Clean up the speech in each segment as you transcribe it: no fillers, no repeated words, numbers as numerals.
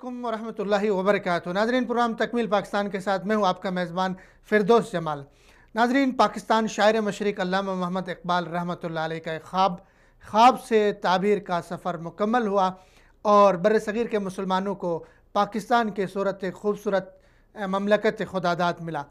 علیکم ورحمۃ وبرکاتہ۔ ناظرین، پروگرام تکمیل پاکستان کے ساتھ میں ہوں آپ کا میزبان فردوس جمال۔ ناظرین، پاکستان شاعر مشرق علامہ محمد اقبال رحمۃ اللہ علیہ کا ایک خواب سے تعبیر کا سفر مکمل ہوا اور بر صغیر کے مسلمانوں کو پاکستان کے صورت خوبصورت مملکت خداداد ملا،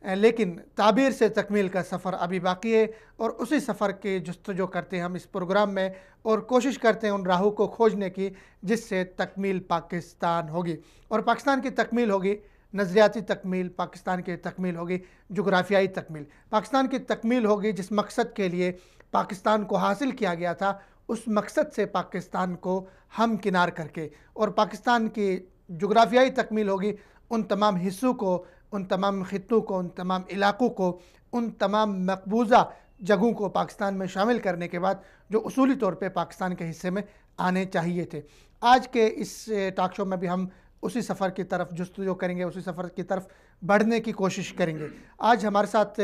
لیکن تعبیر سے تکمیل کا سفر ابھی باقی ہے، اور اسی سفر کی جستجو کرتے ہیں ہم اس پروگرام میں، اور کوشش کرتے ہیں ان راہوں کو کھوجنے کی جس سے تکمیل پاکستان ہوگی، اور پاکستان کی تکمیل ہوگی نظریاتی تکمیل، پاکستان کی تکمیل ہوگی جغرافیائی تکمیل، پاکستان کی تکمیل ہوگی جس مقصد کے لیے پاکستان کو حاصل کیا گیا تھا، اس مقصد سے پاکستان کو ہم کنار کر کے، اور پاکستان کی جغرافیائی تکمیل ہوگی ان تمام حصوں کو، ان تمام خطوں کو، ان تمام علاقوں کو، ان تمام مقبوضہ جگہوں کو پاکستان میں شامل کرنے کے بعد جو اصولی طور پہ پاکستان کے حصے میں آنے چاہیے تھے۔ آج کے اس ٹاک شو میں بھی ہم اسی سفر کی طرف جستجو کریں گے، اسی سفر کی طرف بڑھنے کی کوشش کریں گے۔ آج ہمارے ساتھ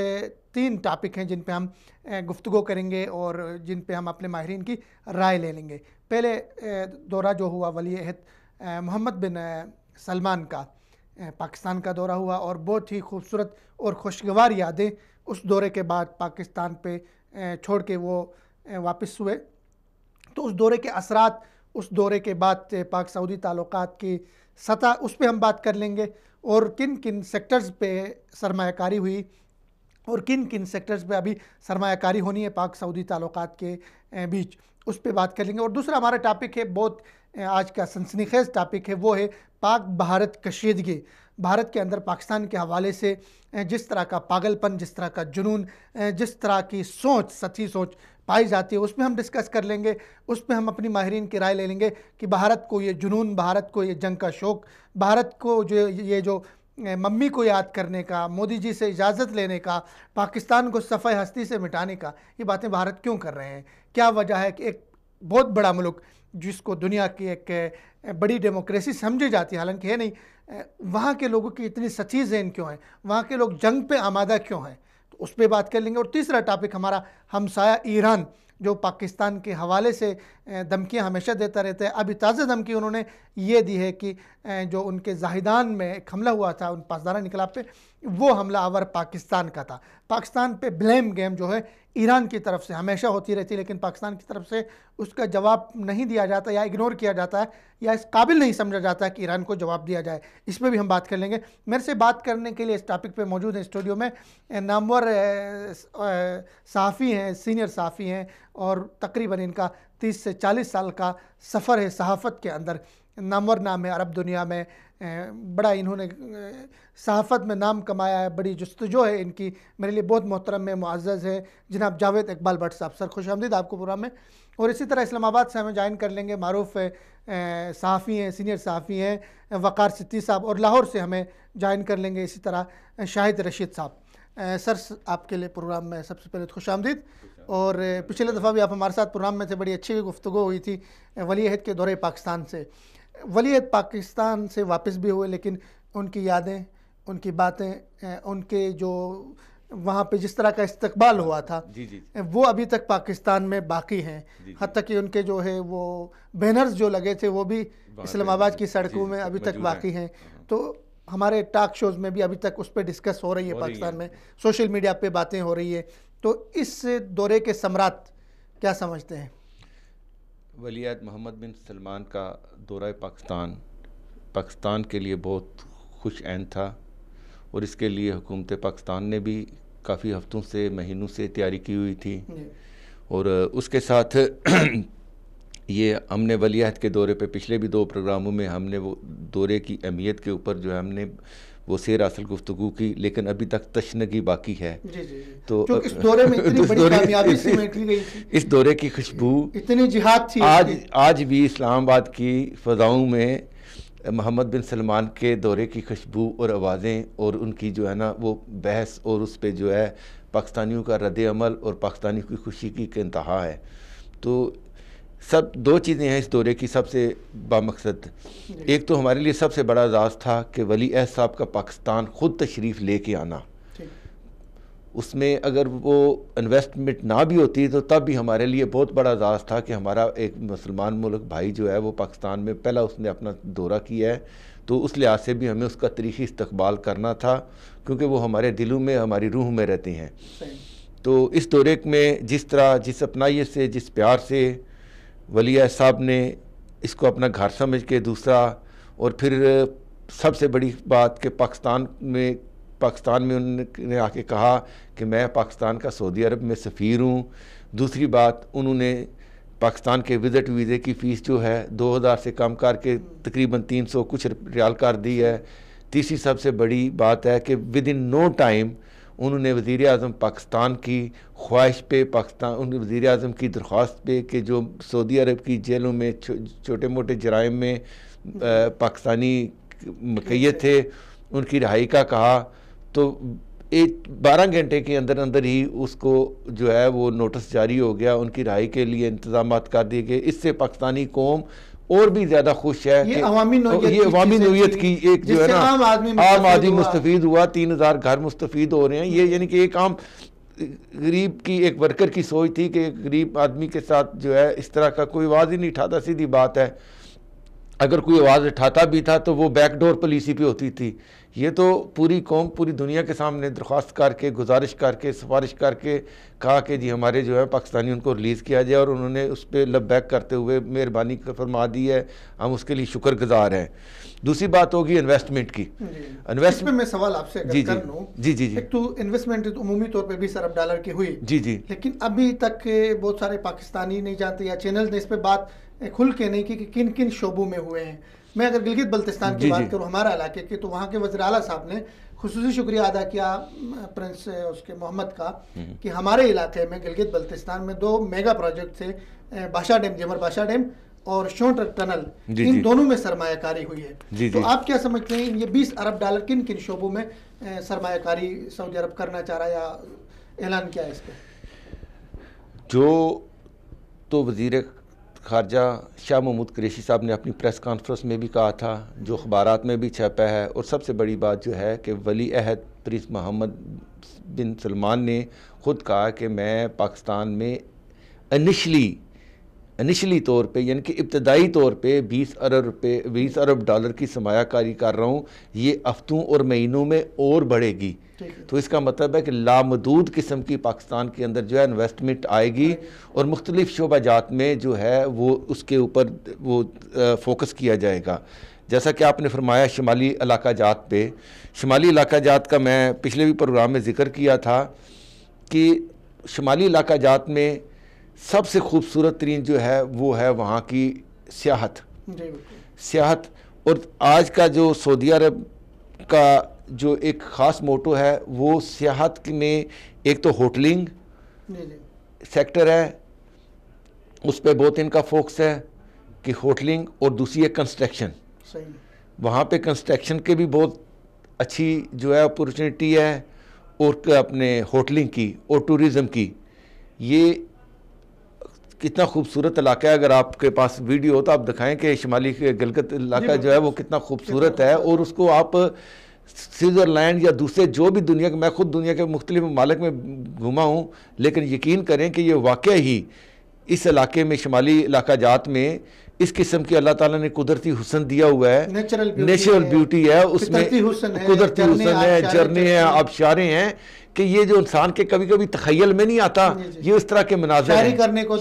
3 ٹاپک ہیں جن پہ ہم گفتگو کریں گے اور جن پہ ہم اپنے ماہرین کی رائے لے لیں گے۔ پہلے دورہ جو ہوا ولی عہد محمد بن سلمان کا، پاکستان کا دورہ ہوا، اور بہت ہی خوبصورت اور خوشگوار یادیں اس دورے کے بعد پاکستان پہ چھوڑ کے وہ واپس ہوئے۔ تو اس دورے کے اثرات، اس دورے کے بعد پاک سعودی تعلقات کی سطح، اس پہ ہم بات کر لیں گے، اور کن کن سیکٹرز پہ سرمایہ کاری ہوئی اور کن کن سیکٹرز پہ ابھی سرمایہ کاری ہونی ہے پاک سعودی تعلقات کے بیچ، اس پہ بات کر لیں گے۔ اور دوسرا ہمارا ٹاپک ہے، بہت آج کا سنسنی خیز ٹاپک ہے، وہ ہے پاک بھارت کشیدگی۔ بھارت کے اندر پاکستان کے حوالے سے جس طرح کا پاگل پن، جس طرح کا جنون، جس طرح کی سوچ، سطحی سوچ پائی جاتی ہے، اس پہ ہم ڈسکس کر لیں گے، اس پہ ہم اپنی ماہرین کی رائے لے لیں گے کہ بھارت کو یہ جنون، بھارت کو یہ جنگ کا شوق، بھارت کو جو ممی کو یاد کرنے کا، مودی جی سے اجازت لینے کا، پاکستان کو صفحہ ہستی سے مٹانے کا، یہ باتیں بھارت کیوں کر رہے ہیں؟ کیا وجہ ہے کہ ایک بہت بڑا ملک جس کو دنیا کی ایک بڑی ڈیموکریسی سمجھی جاتی ہے، حالانکہ ہے نہیں، وہاں کے لوگوں کی اتنی سچی ذہن کیوں ہیں؟ وہاں کے لوگ جنگ پہ آمادہ کیوں ہیں؟ تو اس پہ بات کر لیں گے۔ اور تیسرا ٹاپک ہمارا ہمسایہ ایران، جو پاکستان کے حوالے سے دھمکیاں ہمیشہ دیتا رہتا ہے۔ ابھی تازہ دھمکی انہوں نے یہ دی ہے کہ جو ان کے زاہدان میں ایک حملہ ہوا تھا ان پاسداران انقلاب پہ، وہ حملہ آور پاکستان کا تھا۔ پاکستان پہ بلیم گیم جو ہے ایران کی طرف سے ہمیشہ ہوتی رہتی ہے، لیکن پاکستان کی طرف سے اس کا جواب نہیں دیا جاتا، یا اگنور کیا جاتا ہے، یا اس قابل نہیں سمجھا جاتا ہے کہ ایران کو جواب دیا جائے۔ اس پہ بھی ہم بات کر لیں گے۔ میرے سے بات کرنے کے لیے اس ٹاپک پہ موجود ہیں اسٹوڈیو میں نامور صحافی ہیں، سینئر صحافی ہیں، اور تقریباً ان کا 30 سے 40 سال کا سفر ہے صحافت کے اندر۔ نامور نام ہے عرب دنیا میں، بڑا انہوں نے صحافت میں نام کمایا ہے، بڑی جستجو ہے ان کی۔ میرے لیے بہت محترم ہے، معزز ہے جناب جاوید اقبال بٹ صاحب۔ سر خوش آمدید آپ کو پروگرام میں۔ اور اسی طرح اسلام آباد سے ہمیں جوائن کر لیں گے معروف صحافی ہیں، سینئر صحافی ہیں وقار ستی صاحب، اور لاہور سے ہمیں جوائن کر لیں گے اسی طرح شاہد رشید صاحب۔ سر آپ کے لیے پروگرام میں سب سے پہلے خوش آمدید۔ اور پچھلے دفعہ بھی آپ ہمارے ساتھ پروگرام میں تھے، بڑی اچھی گفتگو ہوئی تھی ولی عہد کے دورے پاکستان سے۔ ولی عہد پاکستان سے واپس بھی ہوئے، لیکن ان کی یادیں، ان کی باتیں، ان کے جو وہاں پہ جس طرح کا استقبال ہوا تھا، وہ ابھی تک پاکستان میں باقی ہیں۔ حتیٰ کہ ان کے جو ہے وہ بینرز جو لگے تھے وہ بھی اسلام آباد کی سڑکوں میں ابھی تک باقی ہیں۔ تو ہمارے ٹاک شوز میں بھی ابھی تک اس پہ ڈسکس ہو رہی ہے پاکستان میں، سوشل میڈیا پہ باتیں ہو رہی ہے۔ تو اس دورے کے ثمرات کیا سمجھتے ہیں؟ ولی عہد محمد بن سلمان کا دورہ پاکستان کے لیے بہت خوش عین تھا، اور اس کے لیے حکومت پاکستان نے بھی کافی ہفتوں سے، مہینوں سے تیاری کی ہوئی تھی۔ اور اس کے ساتھ یہ ہم نے ولی عہد کے دورے پہ پچھلے بھی 2 پروگراموں میں ہم نے وہ دورے کی اہمیت کے اوپر جو ہے ہم نے وہ سیر اصل گفتگو کی، لیکن ابھی تک تشنگی باقی ہے۔ تو اس دورے میں اتنی بڑی کامیابی سمیٹ لی گئی تھی، اس دورے کی خوشبو اتنی جہاد تھی، آج بھی اسلام آباد کی فضاؤں میں محمد بن سلمان کے دورے کی خوشبو اور آوازیں، اور ان کی جو ہے نا وہ بحث، اور اس پہ جو ہے پاکستانیوں کا رد عمل اور پاکستانیوں کی خوشی کی انتہا ہے۔ تو 2 چیزیں ہیں اس دورے کی سب سے بامقصد۔ ایک تو ہمارے لیے سب سے بڑا اعزاز تھا کہ ولی عہد صاحب کا پاکستان خود تشریف لے کے آنا، اس میں اگر وہ انویسٹمنٹ نہ بھی ہوتی تو تب بھی ہمارے لیے بہت بڑا اعزاز تھا کہ ہمارا ایک مسلمان ملک بھائی جو ہے وہ پاکستان میں پہلا اس نے اپنا دورہ کیا ہے، تو اس لحاظ سے بھی ہمیں اس کا تاریخی استقبال کرنا تھا، کیونکہ وہ ہمارے دلوں میں، ہماری روح میں رہتے ہیں۔ تو اس دورے میں جس طرح، جس اپنائیت سے، جس پیار سے ولی عہد صاحب نے اس کو اپنا گھر سمجھ کے، دوسرا اور پھر سب سے بڑی بات کہ پاکستان میں انہوں نے آ کے کہا کہ میں پاکستان کا سعودی عرب میں سفیر ہوں۔ دوسری بات، انہوں نے پاکستان کے وزٹ ویزے کی فیس جو ہے 2000 سے کم کر کے تقریباً 300 کچھ ریال کر دی ہے۔ تیسری سب سے بڑی بات ہے کہ ود ان نو ٹائم انہوں نے وزیر اعظم پاکستان کی خواہش پہ، وزیر اعظم کی درخواست پہ کہ جو سعودی عرب کی جیلوں میں چھوٹے موٹے جرائم میں پاکستانی مقید تھے، ان کی رہائی کا کہا، تو 12 گھنٹے کے اندر اندر ہی اس کو جو ہے وہ نوٹس جاری ہو گیا، ان کی رہائی کے لیے انتظامات کر دیے گئے۔ اس سے پاکستانی قوم اور بھی زیادہ خوش ہے کہ یہ عوامی نوعیت کی ایک جو ہے نا عام آدمی مستفید ہوا، 3000 گھر مستفید ہو رہے ہیں۔ یہ یعنی کہ ایک عام غریب کی ایک ورکر کی سوچ تھی کہ ایک غریب آدمی کے ساتھ جو ہے اس طرح کا کوئی آواز ہی نہیں اٹھاتا، سیدھی بات ہے۔ اگر کوئی آواز اٹھاتا بھی تھا تو وہ بیک ڈور پالیسی پہ ہوتی تھی۔ یہ تو پوری قوم پوری دنیا کے سامنے درخواست کر کے، گزارش کر کے، سفارش کر کے کہا کہ جی ہمارے جو ہے پاکستانی ان کو ریلیز کیا جائے، اور انہوں نے اس پہ لب بیک کرتے ہوئے مہربانی فرما دی ہے، ہم اس کے لیے شکر گزار ہیں۔ دوسری بات ہوگی انویسٹمنٹ کی۔ انویسٹمنٹ میں سوال آپ سے کر لوں، ایک تو انویسٹمنٹ عمومی طور پہ 20 ارب ڈالر کی ہوئی، لیکن ابھی تک بہت سارے پاکستانی نہیں جانتے یا چینل نے اس پہ بات کھل کے نہیں کی کہ کن کن شعبوں میں ہوئے ہیں۔ میں اگر گلگت بلتستان کی بات کروں، ہمارا علاقے کی، تو وہاں کے وزیر اعلیٰ صاحب نے خصوصی شکریہ ادا کیا پرنس اس کے محمد کا کہ ہمارے علاقے میں گلگت بلتستان میں 2 میگا پروجیکٹ تھے، بادشاہ ڈیم، جمر بادشاہ ڈیم اور شونٹ ٹنل، ان دونوں میں سرمایہ کاری ہوئی ہے۔ تو آپ کیا سمجھتے ہیں یہ 20 ارب ڈالر کن کن شعبوں میں سرمایہ کاری سعودی عرب کرنا چاہ رہا ہے یا اعلان کیا ہے اس پہ؟ جو تو وزیر خارجہ شاہ محمود قریشی صاحب نے اپنی پریس کانفرنس میں بھی کہا تھا، جو اخبارات میں بھی چھپا ہے، اور سب سے بڑی بات جو ہے کہ ولی عہد پرنس محمد بن سلمان نے خود کہا کہ میں پاکستان میں انیشلی طور پہ، یعنی کہ ابتدائی طور پہ 20 ارب ڈالر کی سرمایہ کاری کر رہا ہوں، یہ ہفتوں اور مہینوں میں اور بڑھے گی۔ تو اس کا مطلب ہے کہ لامحدود قسم کی پاکستان کے اندر جو ہے انویسٹمنٹ آئے گی، اور مختلف شعبہ جات میں جو ہے وہ اس کے اوپر وہ فوکس کیا جائے گا۔ جیسا کہ آپ نے فرمایا شمالی علاقہ جات پہ، شمالی علاقہ جات کا میں پچھلے بھی پروگرام میں ذکر کیا تھا کہ شمالی علاقہ جات میں سب سے خوبصورت ترین جو ہے وہ ہے وہاں کی سیاحت، اور آج کا جو سعودی عرب کا جو ایک خاص موٹو ہے وہ سیاحت میں ایک تو ہوٹلنگ سیکٹر ہے، اس پہ بہت ان کا فوکس ہے کہ ہوٹلنگ، اور دوسری ہے کنسٹرکشن۔ وہاں پہ کنسٹرکشن کے بھی بہت اچھی جو ہے اپورچونٹی ہے، اور اپنے ہوٹلنگ کی اور ٹوریزم کی۔ یہ کتنا خوبصورت علاقہ ہے، اگر آپ کے پاس ویڈیو ہو تو آپ دکھائیں کہ شمالی گلگت علاقہ جو ہے وہ کتنا خوبصورت ہے، اور اس کو آپ سوئٹزرلینڈ یا دوسرے جو بھی دنیا کے، میں خود دنیا کے مختلف ممالک میں گھوما ہوں، لیکن یقین کریں کہ یہ واقعہ ہی اس علاقے میں، شمالی علاقہ جات میں اس قسم کی اللہ تعالیٰ نے قدرتی حسن دیا ہوا ہے، نیچرل بیوٹی ہے، اس میں قدرتی حسن ہے، جھرنے ہیں، آبشاریں ہیں، کہ یہ جو انسان کے کبھی کبھی تخیل میں نہیں آتا، یہ اس طرح کے مناظر ہیں،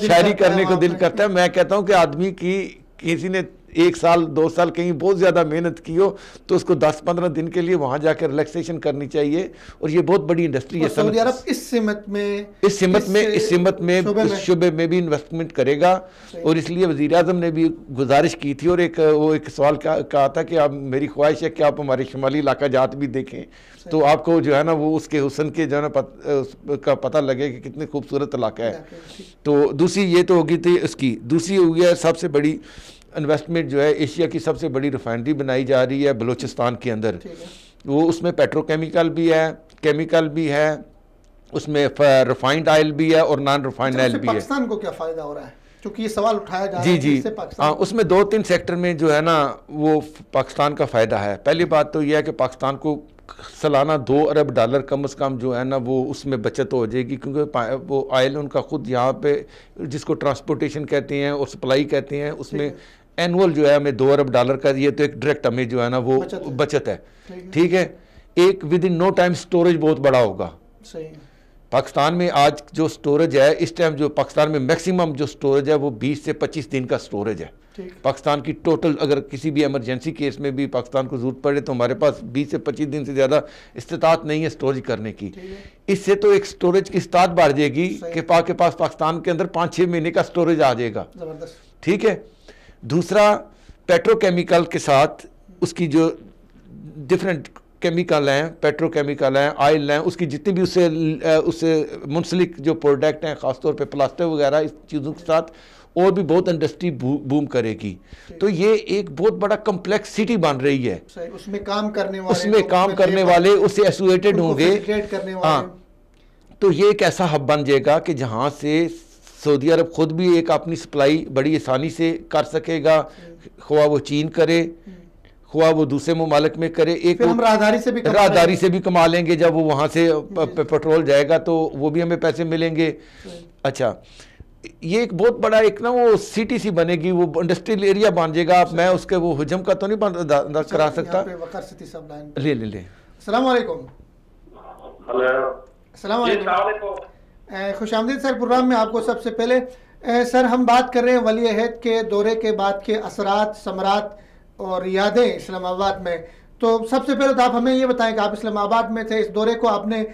شاعری کرنے کو دل کرتا ہے۔ میں کہتا ہوں کہ آدمی کی کسی نے 1 سال 2 سال کہیں بہت زیادہ محنت کی ہو تو اس کو 10-15 دن کے لیے وہاں جا کے ریلیکسیشن کرنی چاہیے، اور یہ بہت بڑی انڈسٹری ہے۔ سعودی عرب اس سمت میں اس شعبے میں بھی انویسٹمنٹ کرے گا، اور اس لیے وزیر اعظم نے بھی گزارش کی تھی، اور وہ ایک سوال کہا تھا کہ آپ، میری خواہش ہے کہ آپ ہمارے شمالی علاقہ جات بھی دیکھیں، تو آپ کو جو ہے نا وہ اس کے حسن کے جو ہے نا کا پتہ لگے کہ کتنی خوبصورت علاقہ ہے۔ تو دوسری یہ تو ہوگی تھی اس کی، دوسری ہوئی ہے سب سے بڑی انویسٹمنٹ جو ہے ایشیا کی سب سے بڑی ریفائنری بنائی جا رہی ہے بلوچستان کے اندر، وہ اس میں پیٹرو کیمیکل بھی ہے، کیمیکل بھی ہے، اس میں ریفائنڈ آئل بھی ہے اور نان ریفائنڈ آئل بھی ہے۔ پاکستان کو کیا فائدہ ہو رہا ہے؟ کیونکہ یہ سوال اٹھایا جا رہا ہے جی اس میں 2-3 سیکٹر میں جو ہے نا وہ پاکستان کا فائدہ ہے۔ پہلی بات تو یہ ہے کہ پاکستان کو سالانہ $2 ارب کم از کم جو ہے نا وہ اس میں بچت ہو جائے گی، کیونکہ وہ آئل ان کا خود یہاں پہ جس کو ٹرانسپورٹیشن کہتے ہیں اور سپلائی کہتے ہیں، اس میں اینول جو ہے ہمیں $2 ارب کا، یہ تو ایک ڈائریکٹ ہمیں جو ہے نا وہ بچت ہے، ٹھیک ہے۔ ایک within no time storage بہت بڑا ہوگا۔ پاکستان میں آج جو سٹوریج ہے اس ٹائم، جو پاکستان میں میکسیمم جو سٹوریج ہے وہ 20 سے 25 دن کا سٹوریج ہے پاکستان کی ٹوٹل۔ اگر کسی بھی ایمرجنسی کیس میں بھی پاکستان کو ضرورت پڑے تو ہمارے پاس 20 سے 25 دن سے زیادہ استطاعت نہیں ہے سٹوریج کرنے کی۔ اس سے تو ایک سٹوریج کی استطاعت بڑھ جائے گی کہ پاکستان کے اندر 5-6 مہینے کا سٹوریج آ جائے گا، ٹھیک ہے۔ دوسرا، پیٹرو کیمیکل کے ساتھ اس کی جو ڈفرینٹ کیمیکل ہیں، پیٹرو کیمیکل ہیں، آئل ہیں، اس کی جتنی بھی اس سے منسلک جو پروڈکٹ ہیں، خاص طور پہ پلاسٹک وغیرہ، اس چیزوں کے ساتھ اور بھی بہت انڈسٹری بوم کرے گی۔ تو یہ ایک بہت بڑا کمپلیکس سٹی بن رہی ہے، اس میں کام کرنے والے اس سے ایسوسیٹڈ ہوں گے۔ ہاں، تو یہ ایک ایسا ہب بن جائے گا کہ جہاں سے سعودی عرب خود بھی ایک اپنی سپلائی بڑی آسانی سے کر سکے گا، خواہ وہ چین کرے، خواہ وہ دوسرے ممالک میں کرے۔ ایک ہم راہداری سے بھی کما لیں گے، جب وہ وہاں سے پیٹرول جائے گا تو وہ بھی ہمیں پیسے ملیں گے۔ اچھا، یہ ایک بہت بڑا ایک نا وہ سٹی سی بنے گی، وہ انڈسٹریل ایریا بن جائے گا۔ میں اس کے وہ حجم کا تو نہیں کرا سکتا۔ لے السلام علیکم۔ السلام علیکم، خوش آمدید سر پروگرام میں آپ کو۔ سب سے پہلے سر ہم بات کر رہے ہیں ولی عہد کے دورے کے بعد کے اثرات، ثمرات اور یادیں اسلام آباد میں۔ تو سب سے پہلے تو آپ ہمیں یہ بتائیں کہ آپ اسلام آباد میں تھے، اس دورے کو آپ نے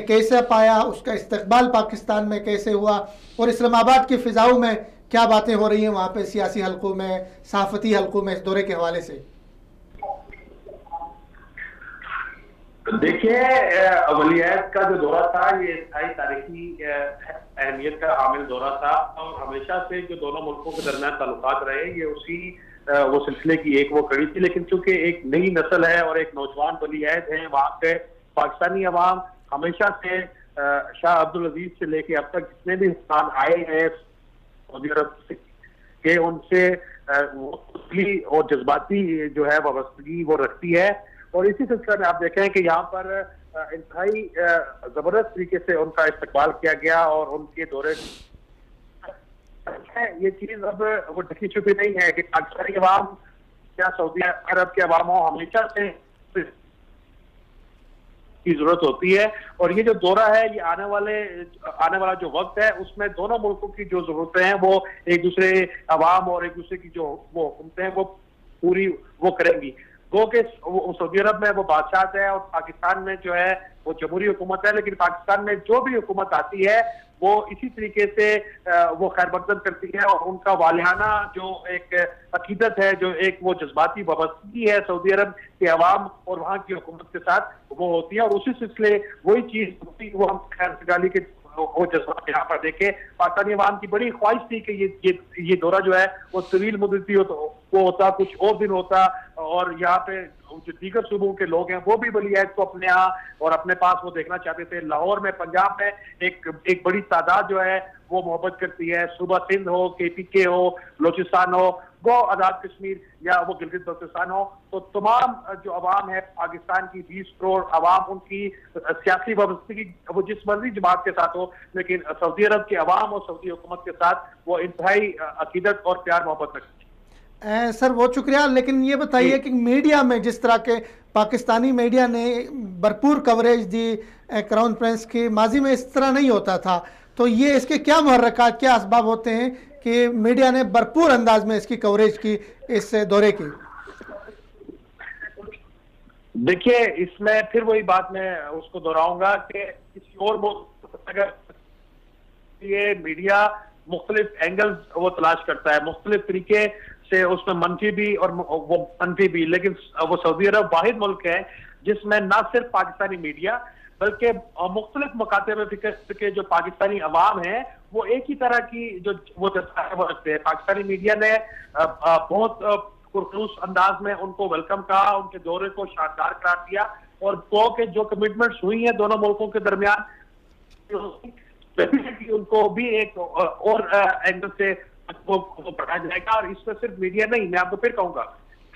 کیسے پایا، اس کا استقبال پاکستان میں کیسے ہوا، اور اسلام آباد کی فضاؤں میں کیا باتیں ہو رہی ہیں وہاں پہ سیاسی حلقوں میں، صحافتی حلقوں میں، اس دورے کے حوالے سے؟ دیکھیے، ولی عہد کا جو دورہ تھا یہ انتہائی تاریخی اہمیت کا حامل دورہ تھا، اور ہمیشہ سے جو دونوں ملکوں کے درمیان تعلقات رہے یہ اسی وہ سلسلے کی ایک وہ کڑی تھی۔ لیکن چونکہ ایک نئی نسل ہے اور ایک نوجوان ولی عہد ہیں، وہاں کے پاکستانی عوام ہمیشہ سے شاہ عبدالعزیز سے لے کے اب تک جتنے بھی حکمران آئے ہیں سعودی عرب سے، کہ ان سے اور جذباتی جو ہے وابستگی وہ رکھتی ہے۔ اور اسی سلسلے میں آپ دیکھیں کہ یہاں پر انتہائی زبردست طریقے سے ان کا استقبال کیا گیا، اور ان کے دورے یہ چیز اب وہ ڈھکی چھپی نہیں ہے کہ پاکستانی عوام یا سعودی عرب کے عواموں ہمیشہ سے کی ضرورت ہوتی ہے۔ اور یہ جو دورہ ہے یہ آنے والا جو وقت ہے اس میں دونوں ملکوں کی جو ضرورتیں ہیں وہ ایک دوسرے عوام اور ایک دوسرے کی جو وہ حکومتیں ہیں وہ پوری وہ کریں گی۔ گو کہ سعودی عرب میں وہ بادشاہت ہے اور پاکستان میں جو ہے وہ جمہوری حکومت ہے، لیکن پاکستان میں جو بھی حکومت آتی ہے وہ اسی طریقے سے وہ خیر مقدم کرتی ہے، اور ان کا والہانہ جو ایک عقیدت ہے، جو ایک وہ جذباتی وابستگی ہے سعودی عرب کے عوام اور وہاں کی حکومت کے ساتھ وہ ہوتی ہے۔ اور اسی سلسلے وہی چیز وہ ہم خیر سگالی کے وہ جذبات یہاں پر دیکھے، پاکستانی عوام کی بڑی خواہش تھی کہ یہ دورہ جو ہے وہ طویل مدتی وہ ہوتا، کچھ اور دن ہوتا، اور یہاں پہ جو دیگر صوبوں کے لوگ ہیں وہ بھی ولی عہد کو اپنے ہاں اور اپنے پاس وہ دیکھنا چاہتے تھے۔ لاہور میں، پنجاب میں ایک بڑی تعداد جو ہے وہ محبت کرتی ہے، صوبہ سندھ ہو، KPK ہو، بلوچستان ہو، وہ آزاد کشمیر یا وہ گلگت بلتستان ہو، تو تمام جو عوام ہے پاکستان کی 20 کروڑ عوام، ان کی سیاسی وابستگی وہ جس مرضی جماعت کے ساتھ ہو، لیکن سعودی عرب کے عوام اور سعودی حکومت کے ساتھ وہ انتہائی عقیدت اور پیار محبت رکھتی ہے۔ سر بہت شکریہ، لیکن یہ بتائیے کہ میڈیا میں جس طرح کے پاکستانی میڈیا نے بھرپور کوریج دی کراؤن پرنس کی، ماضی میں اس طرح نہیں ہوتا تھا، تو یہ اس کے کیا محرکات، کیا اسباب ہوتے ہیں کہ میڈیا نے بھرپور انداز میں اس کی کوریج کی اس دورے کی؟ دیکھیے، اس میں پھر وہی بات میں اس کو دہراؤں گا کہ کسی اور یہ میڈیا مختلف اینگلز وہ تلاش کرتا ہے، مختلف طریقے سے، اس میں منفی بھی اور وہ منفی بھی، لیکن وہ سعودی عرب واحد ملک ہے جس میں نہ صرف پاکستانی میڈیا بلکہ مختلف مکاتب فکر کے جو پاکستانی عوام ہیں وہ ایک ہی طرح کی جو وہ رکھتے ہیں۔ پاکستانی میڈیا نے بہت پرخلوص انداز میں ان کو ویلکم کہا، ان کے دورے کو شاندار قرار دیا، اور کہ جو کمٹمنٹس ہوئی ہیں دونوں ملکوں کے درمیان ان کو بھی ایک اور اینگل سے وہ پڑھا جائے گا۔ اور اس میں صرف میڈیا نہیں، میں آپ کو پھر کہوں گا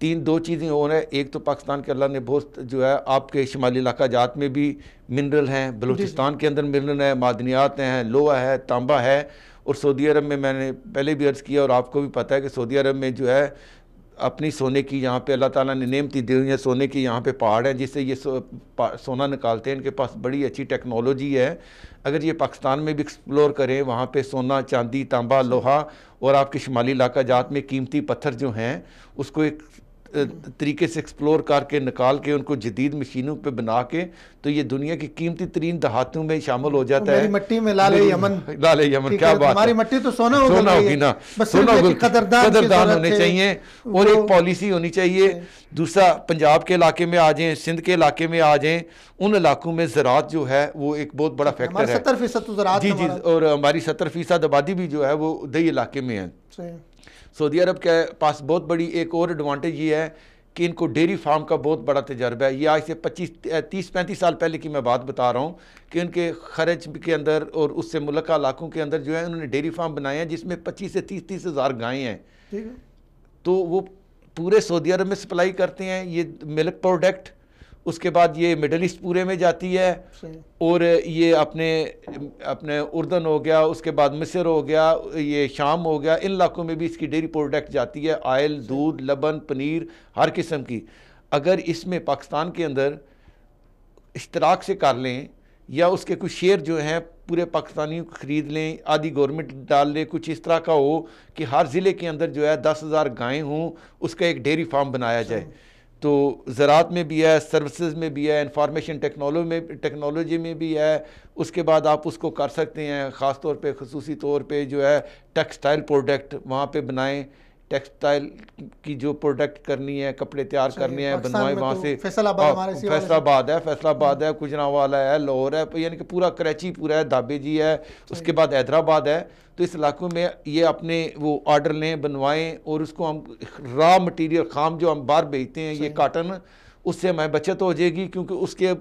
دو چیزیں ہو رہا ہے. ایک تو پاکستان کے اللہ نے بہت جو ہے آپ کے شمالی علاقہ جات میں بھی منرل ہیں, بلوچستان کے اندر منرل ہیں, معدنیات ہیں, لوہا ہے, تانبا ہے. اور سعودی عرب میں نے پہلے بھی عرض کیا اور آپ کو بھی پتہ ہے کہ سعودی عرب میں جو ہے اپنی سونے کی یہاں پہ اللہ تعالیٰ نے نعمتیں دی ہوئی ہیں. سونے کی یہاں پہ پہاڑ ہیں جس سے یہ سونا نکالتے ہیں. ان کے پاس بڑی اچھی ٹیکنالوجی ہے. اگر یہ پاکستان میں بھی ایکسپلور کریں, وہاں پہ سونا, چاندی, تانبا, لوہا اور آپ کے شمالی علاقہ جات میں قیمتی پتھر جو ہیں اس کو ایک طریقے سے ایکسپلور کر کے نکال کے ان کو جدید مشینوں پہ بنا کے تو یہ دنیا کی قیمتی ترین دہاتوں میں شامل ہو جاتا ہے. میری مٹی میں لال یمن, کیا بات ہے, ہماری مٹی تو سونا ہوگی نا, سونا قدردان ہونے چاہیے اور ایک پالیسی ہونی چاہیے. دوسرا پنجاب کے علاقے میں آ جائیں, سندھ کے علاقے میں آ جائیں, ان علاقوں میں زراعت جو ہے وہ ایک بہت بڑا فیکٹر ہے. 70% زراعت, جی, اور ہماری 70% آبادی بھی جو ہے وہ دیہی علاقے میں ہے. سعودی عرب کے پاس بہت بڑی ایک اور ایڈوانٹیج یہ ہے کہ ان کو ڈیری فارم کا بہت بڑا تجربہ ہے. یہ آج سے 30-35 سال پہلے کی میں بات بتا رہا ہوں کہ ان کے خرچ کے اندر اور اس سے ملکہ علاقوں کے اندر جو ہے انہوں نے ڈیری فارم بنائے ہیں جس میں 25 سے 30 ہزار گائیں ہیں. تو وہ پورے سعودی عرب میں سپلائی کرتے ہیں یہ ملک پروڈکٹ. اس کے بعد یہ مڈل ایسٹ پورے میں جاتی ہے اور یہ اپنے اردن ہو گیا, اس کے بعد مصر ہو گیا, یہ شام ہو گیا, ان علاقوں میں بھی اس کی ڈیری پروڈکٹ جاتی ہے. آئل, دودھ, لبن, پنیر, ہر قسم کی. اگر اس میں پاکستان کے اندر اشتراک سے کر لیں یا اس کے کچھ شیئر جو ہیں پورے پاکستانیوں کو خرید لیں, آدھی گورنمنٹ ڈال لے, کچھ اس طرح کا ہو کہ ہر ضلع کے اندر جو ہے 10,000 گائیں ہوں, اس کا ایک ڈیری فارم بنایا جائے. تو زراعت میں بھی ہے, سروسز میں بھی ہے, انفارمیشن ٹیکنالوجی میں بھی ہے. اس کے بعد آپ اس کو کر سکتے ہیں خاص طور پہ خصوصی طور پہ جو ہے ٹیکسٹائل پروڈکٹ وہاں پہ بنائیں. ٹیکسٹائل کی جو پروڈکٹ کرنی ہے, کپڑے تیار کرنے ہیں, بنوائیں وہاں سے. فیصل آباد ہے, گجرانوالہ ہے, لاہور ہے, یعنی کہ پورا کراچی پورا ہے, دھابے جی ہے, اس کے بعد حیدرآباد ہے. تو اس علاقوں میں یہ اپنے وہ آرڈر لیں, بنوائیں اور اس کو ہم را مٹیریل خام جو ہم باہر بیچتے ہیں یہ کاٹن, اس سے ہمیں بچت ہو جائے گی کیونکہ اس کے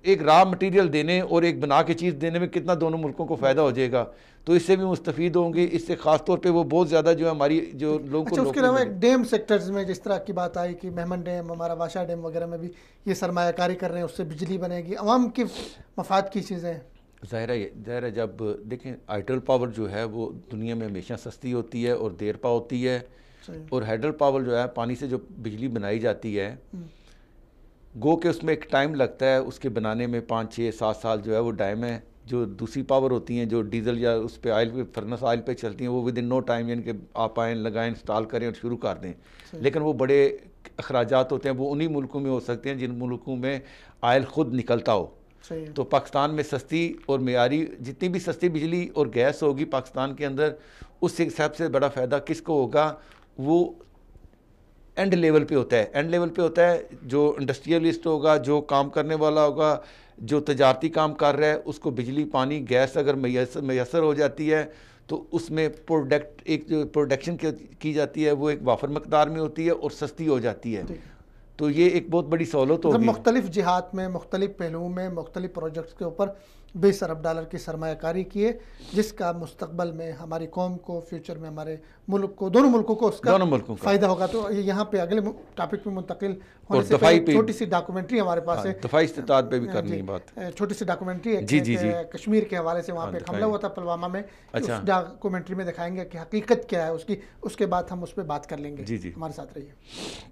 ایک را مٹیریل دینے اور ایک بنا کے چیز دینے میں کتنا دونوں ملکوں کو فائدہ ہو جائے گا. تو اس سے بھی مستفید ہوں گے. اس سے خاص طور پہ وہ بہت زیادہ جو ہے ہماری جو لوگوں کو. اس کے علاوہ ڈیم سیکٹرز میں جس طرح کی بات آئی کہ مہمن ڈیم, ہمارا واشا ڈیم وغیرہ میں بھی یہ سرمایہ کاری کر رہے ہیں, اس سے بجلی بنے گی, عوام کی مفاد کی چیزیں. ظاہر ہے جب دیکھیں ہائیڈل پاور جو ہے وہ دنیا میں ہمیشہ سستی ہوتی ہے اور دیر پا ہوتی ہے. اور ہائیڈل پاور جو ہے پانی سے جو بجلی بنائی جاتی ہے گو کہ اس میں ایک ٹائم لگتا ہے اس کے بنانے میں, 5-6-7 سال جو ہے وہ ٹائم ہے. جو دوسری پاور ہوتی ہیں جو ڈیزل یا اس پہ آئل پہ فرنس آئل پہ چلتی ہیں وہ ود ان نو ٹائم, یعنی کہ آپ آئیں, لگائیں, انسٹال کریں اور شروع کر دیں. لیکن وہ بڑے اخراجات ہوتے ہیں, وہ انہی ملکوں میں ہو سکتے ہیں جن ملکوں میں آئل خود نکلتا ہو. تو پاکستان میں سستی اور معیاری جتنی بھی سستی بجلی اور گیس ہوگی پاکستان کے اندر, اس سے سب سے بڑا فائدہ کس کو ہوگا, وہ اینڈ لیول پہ ہوتا ہے. اینڈ لیول پہ ہوتا ہے جو انڈسٹریلسٹ ہوگا, جو کام کرنے والا ہوگا, جو تجارتی کام کر رہا ہے, اس کو بجلی, پانی, گیس اگر میسر ہو جاتی ہے تو اس میں ایک جو پروڈکشن کی جاتی ہے وہ ایک وافر مقدار میں ہوتی ہے اور سستی ہو جاتی ہے. تو یہ ایک بہت بڑی سہولت ہوگی. مختلف جہات میں, مختلف پہلوؤں میں, مختلف پروجیکٹس کے اوپر 20 ارب ڈالر کی سرمایہ کاری کی ہے جس کا مستقبل میں ہماری قوم کو, فیوچر میں ہمارے ملک کو, دونوں ملکوں کو اس کا فائدہ ہوگا. تو یہاں پہ اگلے ٹاپک پہ منتقل ہونے سے پہلے چھوٹی سی ڈاکومنٹری ہمارے پاس ہے, دفاعی استطاعت پہ بھی کرنی ہے بات. چھوٹی سی ڈاکومنٹری ہے کشمیر کے حوالے سے, وہاں پہ حملہ ہوا تھا پلوامہ میں. اس ڈاکومنٹری میں دکھائیں گے کہ حقیقت کیا ہے اس کی, اس کے بعد ہم اس پہ بات کر لیں گے. ہمارے ساتھ رہیے.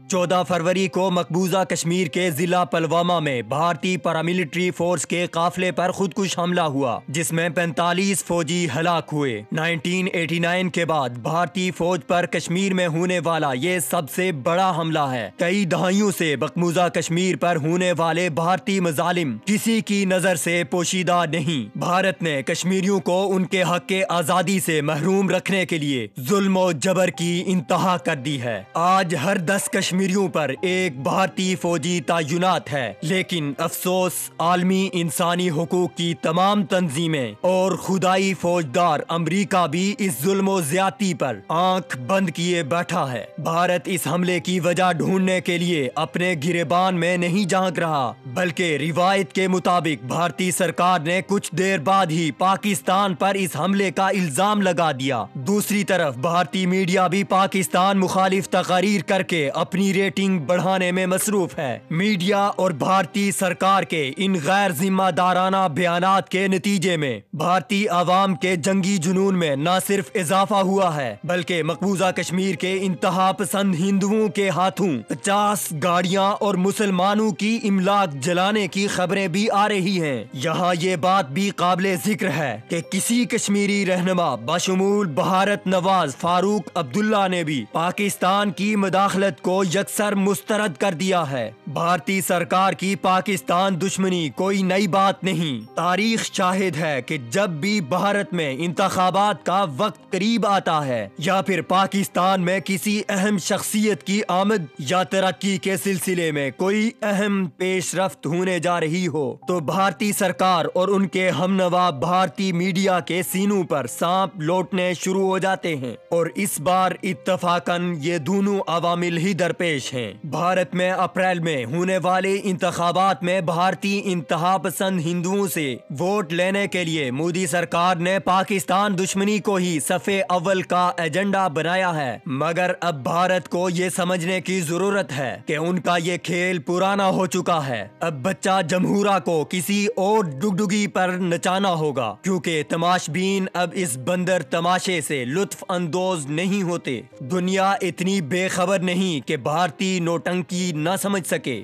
14 فروری کو مقبوضہ کشمیر کے ضلع پلوامہ میں بھارتی پیراملٹری فورس کے قافلے پر خودکش حملہ ہوا، جس میں 45 فوجی ہلاک ہوئے۔ 1989 کے بعد بھارتی فوج پر کشمیر میں ہونے والا یہ سب سے بڑا حملہ ہے۔ کئی دہائیوں سے مقبوضہ کشمیر پر ہونے والے بھارتی مظالم کسی کی نظر سے پوشیدہ نہیں۔ بھارت نے کشمیریوں کو ان کے حق آزادی سے محروم رکھنے کے لیے ظلم و جبر کی انتہا کر دی ہے۔ آج ہر 10 کشمیریوں پر ایک بھارتی فوجی تعینات ہے، لیکن افسوس عالمی انسانی حقوق کی تمام تنظیمیں اور خدائی فوجدار امریکہ بھی اس ظلم و زیادتی پر آنکھ بند کیے بیٹھا ہے۔ بھارت اس حملے کی وجہ ڈھونڈنے کے لیے اپنے گریبان میں نہیں جھانک رہا، بلکہ روایت کے مطابق بھارتی سرکار نے کچھ دیر بعد ہی پاکستان پر اس حملے کا الزام لگا دیا۔ دوسری طرف بھارتی میڈیا بھی پاکستان مخالف تقاریر کر کے اپنی ریٹنگ بڑھانے میں مصروف ہے۔ میڈیا اور بھارتی سرکار کے ان غیر ذمہ دارانہ بیانات کے نتیجے میں بھارتی عوام کے جنگی جنون میں نہ صرف اضافہ ہوا ہے، بلکہ مقبوضہ کشمیر کے انتہا پسند ہندوؤں کے ہاتھوں 50 گاڑیاں اور مسلمانوں کی املاک جلانے کی خبریں بھی آ رہی ہیں۔ یہاں یہ بات بھی قابل ذکر ہے کہ کسی کشمیری رہنما بشمول بھارت نواز فاروق عبداللہ نے بھی پاکستان کی مداخلت کو یکسر مسترد کر دیا ہے۔ بھارتی سرکار کی پاکستان دشمنی کوئی نئی بات نہیں۔ تاریخ شاہد ہے کہ جب بھی بھارت میں انتخابات کا وقت قریب آتا ہے یا پھر پاکستان میں کسی اہم شخصیت کی آمد یا ترقی کے سلسلے میں کوئی اہم پیش رفت ہونے جا رہی ہو، تو بھارتی سرکار اور ان کے ہمنوا بھارتی میڈیا کے سینوں پر سانپ لوٹنے شروع ہو جاتے ہیں، اور اس بار اتفاقاً یہ دونوں عوامل ہی درپیش ہیں۔ بھارت میں اپریل میں ہونے والے انتخابات میں بھارتی انتہا پسند ہندوؤں سے ووٹ لینے کے لیے مودی سرکار نے پاکستان دشمنی کو ہی صفحے اول کا ایجنڈا بنایا ہے، مگر اب بھارت کو یہ سمجھنے کی ضرورت ہے کہ ان کا یہ کھیل پرانا ہو چکا ہے۔ اب بچہ جمہورہ کو کسی اور ڈگڈگی پر نچانا ہوگا، کیونکہ تماشبین اب اس بندر تماشے سے لطف اندوز نہیں ہوتے۔ دنیا اتنی بے خبر نہیں کہ بھارتی نوٹنکی نہ سمجھ سکے۔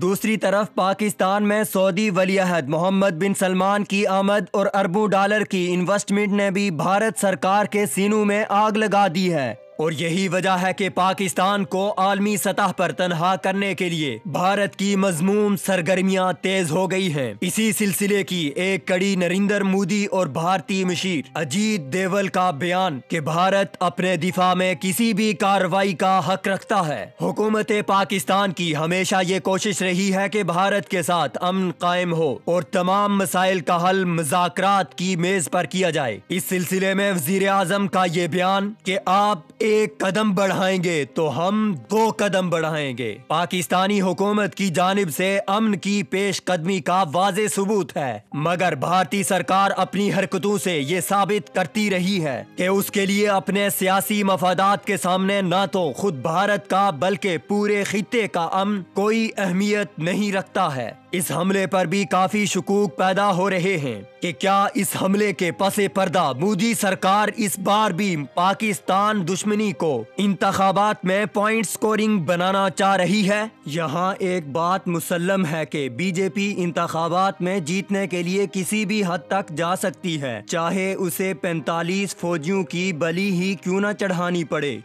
دوسری طرف پاکستان میں سعودی ولی عہد محمد بن سلمان کی آمد اور اربوں ڈالر کی انویسٹمنٹ نے بھی بھارت سرکار کے سینوں میں آگ لگا دی ہے، اور یہی وجہ ہے کہ پاکستان کو عالمی سطح پر تنہا کرنے کے لیے بھارت کی مذموم سرگرمیاں تیز ہو گئی ہیں۔ اسی سلسلے کی ایک کڑی نریندر مودی اور بھارتی مشیر اجیت دیول کا بیان کہ بھارت اپنے دفاع میں کسی بھی کارروائی کا حق رکھتا ہے۔ حکومت پاکستان کی ہمیشہ یہ کوشش رہی ہے کہ بھارت کے ساتھ امن قائم ہو اور تمام مسائل کا حل مذاکرات کی میز پر کیا جائے۔ اس سلسلے میں وزیر اعظم کا یہ بیان کہ آپ ایک قدم بڑھائیں گے تو ہم 2 قدم بڑھائیں گے، پاکستانی حکومت کی جانب سے امن کی پیش قدمی کا واضح ثبوت ہے، مگر بھارتی سرکار اپنی حرکتوں سے یہ ثابت کرتی رہی ہے کہ اس کے لیے اپنے سیاسی مفادات کے سامنے نہ تو خود بھارت کا بلکہ پورے خطے کا امن کوئی اہمیت نہیں رکھتا ہے۔ اس حملے پر بھی کافی شکوک پیدا ہو رہے ہیں کہ کیا اس حملے کے پس پردہ مودی سرکار اس بار بھی پاکستان دشمنی کو انتخابات میں پوائنٹ سکورنگ بنانا چاہ رہی ہے؟ یہاں ایک بات مسلم ہے کہ بی جے پی انتخابات میں جیتنے کے لیے کسی بھی حد تک جا سکتی ہے، چاہے اسے 45 فوجیوں کی بلی ہی کیوں نہ چڑھانی پڑے۔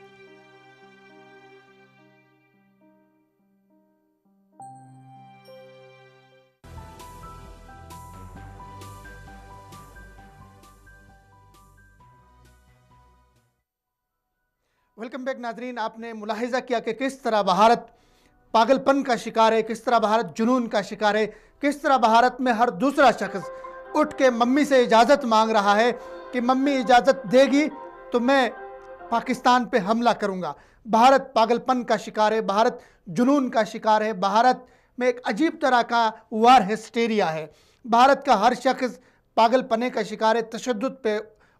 ویلکم بیک ناظرین، آپ نے ملاحظہ کیا کہ کس طرح بھارت پاگل پن کا شکار ہے، کس طرح بھارت جنون کا شکار ہے، کس طرح بھارت میں ہر دوسرا شخص اٹھ کے ممی سے اجازت مانگ رہا ہے کہ ممی اجازت دے گی تو میں پاکستان پہ حملہ کروں گا۔ بھارت پاگل پن کا شکار ہے، بھارت جنون کا شکار ہے، بھارت میں ایک عجیب طرح کا وار ہسٹیریا ہے۔ بھارت کا ہر شخص پاگل پنے کا شکار ہے، تشدد پہ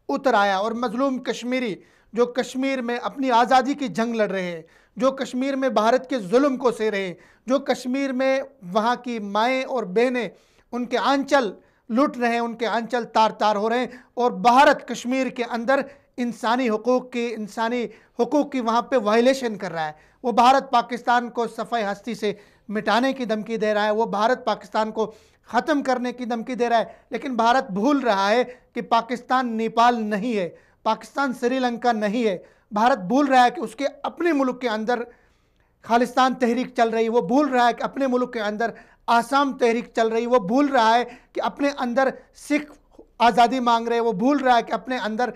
اتر آیا، اور مظلوم کشمیری جو کشمیر میں اپنی آزادی کی جنگ لڑ رہے ہیں، جو کشمیر میں بھارت کے ظلم کو سہ رہے ہیں، جو کشمیر میں وہاں کی مائیں اور بہنیں ان کے آنچل لٹ رہے ہیں، ان کے آنچل تار تار ہو رہے ہیں، اور بھارت کشمیر کے اندر انسانی حقوق کی وہاں پہ وائلیشن کر رہا ہے. وہ بھارت پاکستان کو صفحہ ہستی سے مٹانے کی دھمکی دے رہا ہے, وہ بھارت پاکستان کو ختم کرنے کی دھمکی دے رہا ہے. لیکن بھارت بھول رہا ہے کہ پاکستان نیپال نہیں ہے, پاکستان سری لنکا نہیں ہے. بھارت بھول رہا ہے کہ اس کے اپنے ملک کے اندر خالستان تحریک چل رہی ہے, وہ بھول رہا ہے کہ اپنے ملک کے اندر آسام تحریک چل رہی ہے, وہ بھول رہا ہے کہ اپنے اندر سکھ آزادی مانگ رہے ہیں, وہ بھول رہا ہے کہ اپنے اندر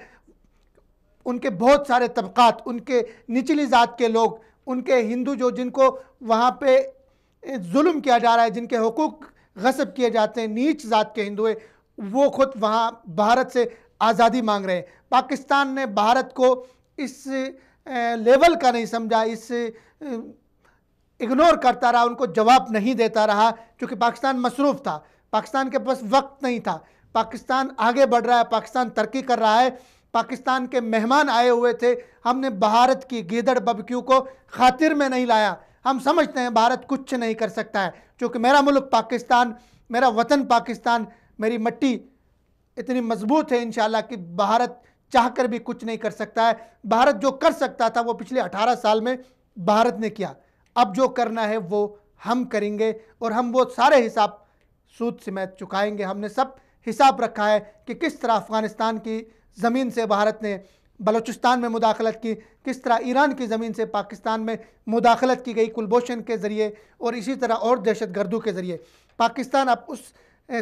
ان کے بہت سارے طبقات, ان کے نچلی ذات کے لوگ, ان کے ہندو جن کو وہاں پہ ظلم کیا جا رہا ہے, جن کے حقوق غصب کیے جاتے ہیں, نیچ ذات کے ہندو ہیں, وہ خود وہاں بھارت سے آزادی مانگ رہے ہیں. پاکستان نے بھارت کو اس لیول کا نہیں سمجھا, اس اگنور کرتا رہا, ان کو جواب نہیں دیتا رہا, کیونکہ پاکستان مصروف تھا, پاکستان کے پاس وقت نہیں تھا. پاکستان آگے بڑھ رہا ہے, پاکستان ترقی کر رہا ہے, پاکستان کے مہمان آئے ہوئے تھے. ہم نے بھارت کی گیدڑ ببکیو کو خاطر میں نہیں لایا. ہم سمجھتے ہیں بھارت کچھ نہیں کر سکتا ہے, کیونکہ میرا ملک پاکستان, میرا وطن پاکستان, میری مٹی اتنی مضبوط ہے انشاءاللہ کہ بھارت چاہ کر بھی کچھ نہیں کر سکتا ہے. بھارت جو کر سکتا تھا وہ پچھلے 18 سال میں بھارت نے کیا. اب جو کرنا ہے وہ ہم کریں گے, اور ہم وہ سارے حساب سود سمیت چکائیں گے. ہم نے سب حساب رکھا ہے کہ کس طرح افغانستان کی زمین سے بھارت نے بلوچستان میں مداخلت کی, کس طرح ایران کی زمین سے پاکستان میں مداخلت کی گئی کلبھوشن کے ذریعے, اور اسی طرح اور دہشت گردوں کے ذریعے. پاکستان اب اس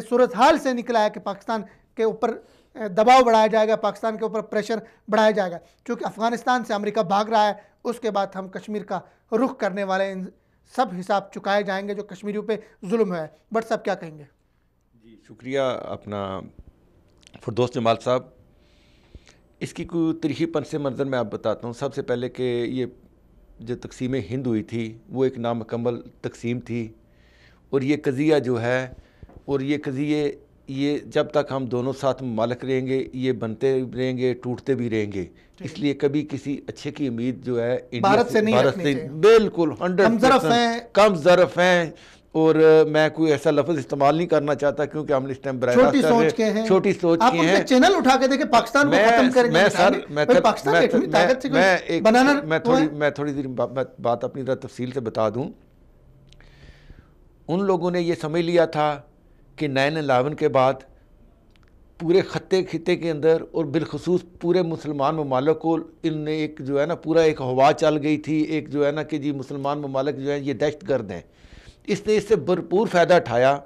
صورتحال سے نکلا ہے کہ پاکستان کے اوپر دباؤ بڑھایا جائے گا, پاکستان کے اوپر پریشر بڑھایا جائے گا, کیونکہ افغانستان سے امریکہ بھاگ رہا ہے. اس کے بعد ہم کشمیر کا رخ کرنے والے ان سب حساب چکائے جائیں گے جو کشمیریوں پہ ظلم ہے. بٹ صاحب کیا کہیں گے؟ جی شکریہ اپنا فردوس جمال صاحب. اس کی کوئی تاریخی پس منظر میں آپ بتاتا ہوں. سب سے پہلے کہ یہ جو تقسیم ہند ہوئی تھی وہ ایک نامکمل تقسیم تھی, اور یہ قضیہ جو ہے, اور یہ قضیے یہ جب تک ہم دونوں ساتھ ممالک رہیں گے یہ بنتے رہیں گے, ٹوٹتے بھی رہیں گے. اس لیے کبھی کسی اچھے کی امید جو ہے بھارت سے نہیں رکھنی چاہیے. بالکل 100% کم ظرف ہیں, اور میں کوئی ایسا لفظ استعمال نہیں کرنا چاہتا کیونکہ ہم اس ٹائم براہ راست چھوٹی سوچ کے ہیں, چھوٹی سوچ آپ کے ان ہیں. کے چینل اٹھا کے دیکھیں, پاکستان کو ختم کریں گے. میں تھوڑی دیر بات اپنی ذرا تفصیل سے بتا دوں. ان لوگوں نے یہ سمجھ لیا تھا کہ 9/11 کے بعد پورے خطے کے اندر اور بالخصوص پورے مسلمان ممالک کو ان نے ایک جو ہے نا پورا ایک ہوا چل گئی تھی, ایک جو ہے نا کہ جی مسلمان ممالک جو ہیں یہ دہشت گرد ہیں. اس نے اس سے بھرپور فائدہ اٹھایا,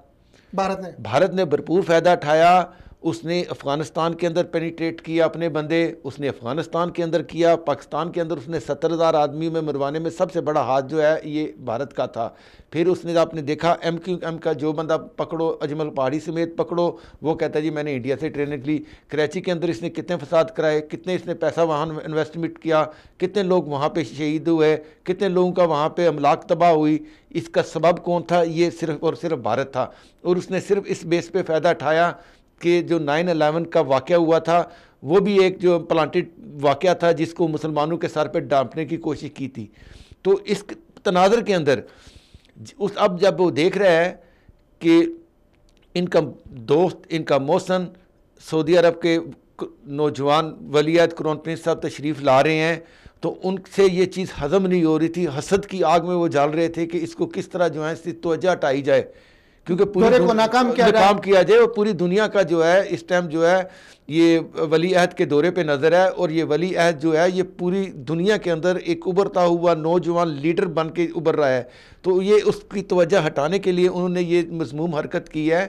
بھارت نے بھرپور فائدہ اٹھایا. اس نے افغانستان کے اندر پینیٹریٹ کیا اپنے بندے, اس نے افغانستان کے اندر کیا, پاکستان کے اندر اس نے 70,000 آدمی میں مروانے میں سب سے بڑا ہاتھ جو ہے یہ بھارت کا تھا. پھر اس نے آپ نے دیکھا MQM کا جو بندہ پکڑو, اجمل پہاڑی سمیت پکڑو, وہ کہتا ہے جی میں نے انڈیا سے ٹریننگ لی. کراچی کے اندر اس نے کتنے فساد کرائے, کتنے اس نے پیسہ وہاں انویسٹمنٹ کیا, کتنے لوگ وہاں پہ شہید ہوئے, کتنے لوگوں کا وہاں پہ املاک تباہ ہوئی. اس کا سبب کون تھا؟ یہ صرف اور صرف بھارت تھا. اور اس نے صرف اس بیس پہ فائدہ اٹھایا کہ جو 9/11 کا واقعہ ہوا تھا وہ بھی ایک جو پلانٹڈ واقعہ تھا جس کو مسلمانوں کے سر پہ ڈانپنے کی کوشش کی تھی. تو اس تناظر کے اندر اب جب وہ دیکھ رہا ہے کہ ان کا دوست, ان کا محسن سعودی عرب کے نوجوان ولی عہد کرون پرنس صاحب تشریف لا رہے ہیں, تو ان سے یہ چیز ہضم نہیں ہو رہی تھی. حسد کی آگ میں وہ جل رہے تھے کہ اس کو کس طرح جو ہے اس سے توجہ ہٹائی جائے, کیونکہ پورے کو ناکام کیا جائے. اور پوری دنیا کا جو ہے اس ٹائم جو ہے یہ ولی عہد کے دورے پہ نظر ہے, اور یہ ولی عہد جو ہے یہ پوری دنیا کے اندر ایک ابھرتا ہوا نوجوان لیڈر بن کے ابھر رہا ہے. تو یہ اس کی توجہ ہٹانے کے لیے انہوں نے یہ مذموم حرکت کی ہے.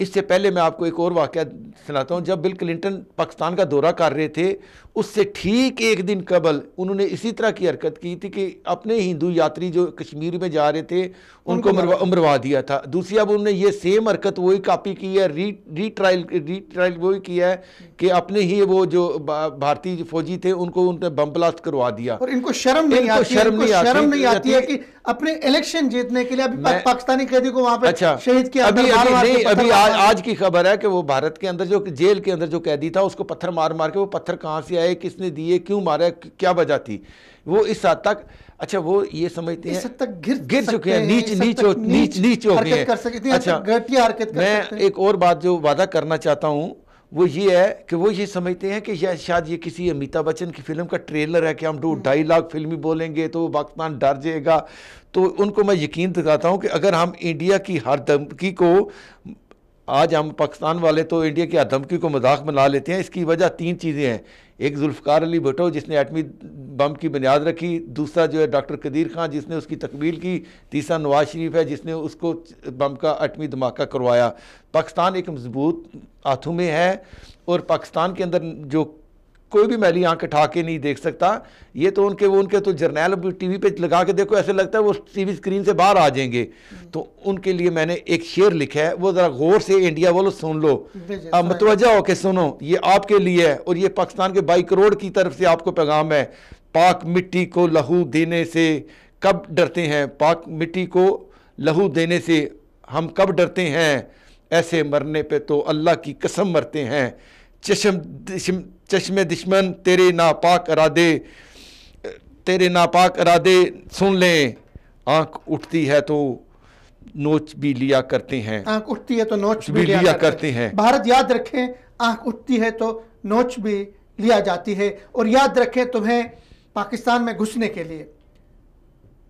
اس سے پہلے میں آپ کو ایک اور واقعہ سناتا ہوں. جب بل کلنٹن پاکستان کا دورہ کر رہے تھے اس سے ٹھیک ایک دن قبل انہوں نے اسی طرح کی حرکت کی تھی کہ اپنے ہندو یاتری جو کشمیر میں جا رہے تھے ان کو مروا دیا تھا. دوسری اب انہوں نے یہ سیم حرکت وہی کاپی کی ہے, ری ٹرائل وہی کیا ہے کہ اپنے ہی وہ جو بھارتی فوجی تھے ان کو نے بم بلاسٹ کروا دیا. اور ان کو شرم نہیں آتی ہے کہ اپنے الیکشن جیتنے کے لیے ابھی پاکستانی قیدی کو وہاں پہ شہید کیا. ابھی آج کی خبر ہے کہ وہ بھارت کے اندر جو جیل کے اندر جو قیدی تھا اس کو پتھر مار کے, وہ پتھر کہاں سے آئے, کس نے دیے, کیوں مارا, کیا وجہ تھی, وہ اس حد تک اچھا وہ یہ سمجھتے ہیں گر چکے ہیں, نیچ ہو گئے ہیں. اچھا میں ایک اور بات جو وعدہ کرنا چاہتا ہوں وہ یہ ہے کہ وہ یہ سمجھتے ہیں کہ شاید یہ کسی امیتابھ بچن کی فلم کا ٹریلر ہے کہ ہم 2.5 لاکھ فلمی بولیں گے تو پاکستان ڈر جائے گا. تو ان کو میں یقین دکھاتا ہوں کہ اگر ہم انڈیا کی ہر دھمکی کو، آج ہم پاکستان والے تو انڈیا کی ہر دھمکی کو مذاق بنا لیتے ہیں. اس کی وجہ 3 چیزیں ہیں. ایک ذوالفقار علی بھٹو جس نے ایٹمی بم کی بنیاد رکھی، دوسرا جو ہے ڈاکٹر قدیر خان جس نے اس کی تکمیل کی، تیسرا نواز شریف ہے جس نے اس کو بم کا ایٹمی دھماکہ کروایا. پاکستان ایک مضبوط ہاتھوں میں ہے اور پاکستان کے اندر جو کوئی بھی میلی آنکھ اٹھا کے نہیں دیکھ سکتا. یہ تو ان کے تو جرنیل ٹی وی پہ لگا کے دیکھو ایسے لگتا ہے وہ ٹی وی اسکرین سے باہر آ جائیں گے. تو ان کے لیے میں نے ایک شعر لکھا ہے، وہ ذرا غور سے انڈیا والوں سن لو، متوجہ ہو کے سنو. یہ آپ کے لیے ہے اور یہ پاکستان کے 22 کروڑ کی طرف سے آپ کو پیغام ہے. پاک مٹی کو لہو دینے سے کب ڈرتے ہیں، پاک مٹی کو لہو دینے سے ہم کب ڈرتے ہیں، ایسے مرنے پہ تو اللہ کی قسم مرتے ہیں. چشم دشمن تیرے ناپاک ارادے سن لیں، آنکھ اٹھتی ہے تو نوچ بھی لیا کرتے ہیں. آنکھ اٹھتی ہے تو نوچ بھی لیا کرتے ہیں. بھارت یاد رکھیں، آنکھ اٹھتی ہے تو نوچ بھی لیا جاتی ہے. اور یاد رکھیں تمہیں پاکستان میں گھسنے کے لیے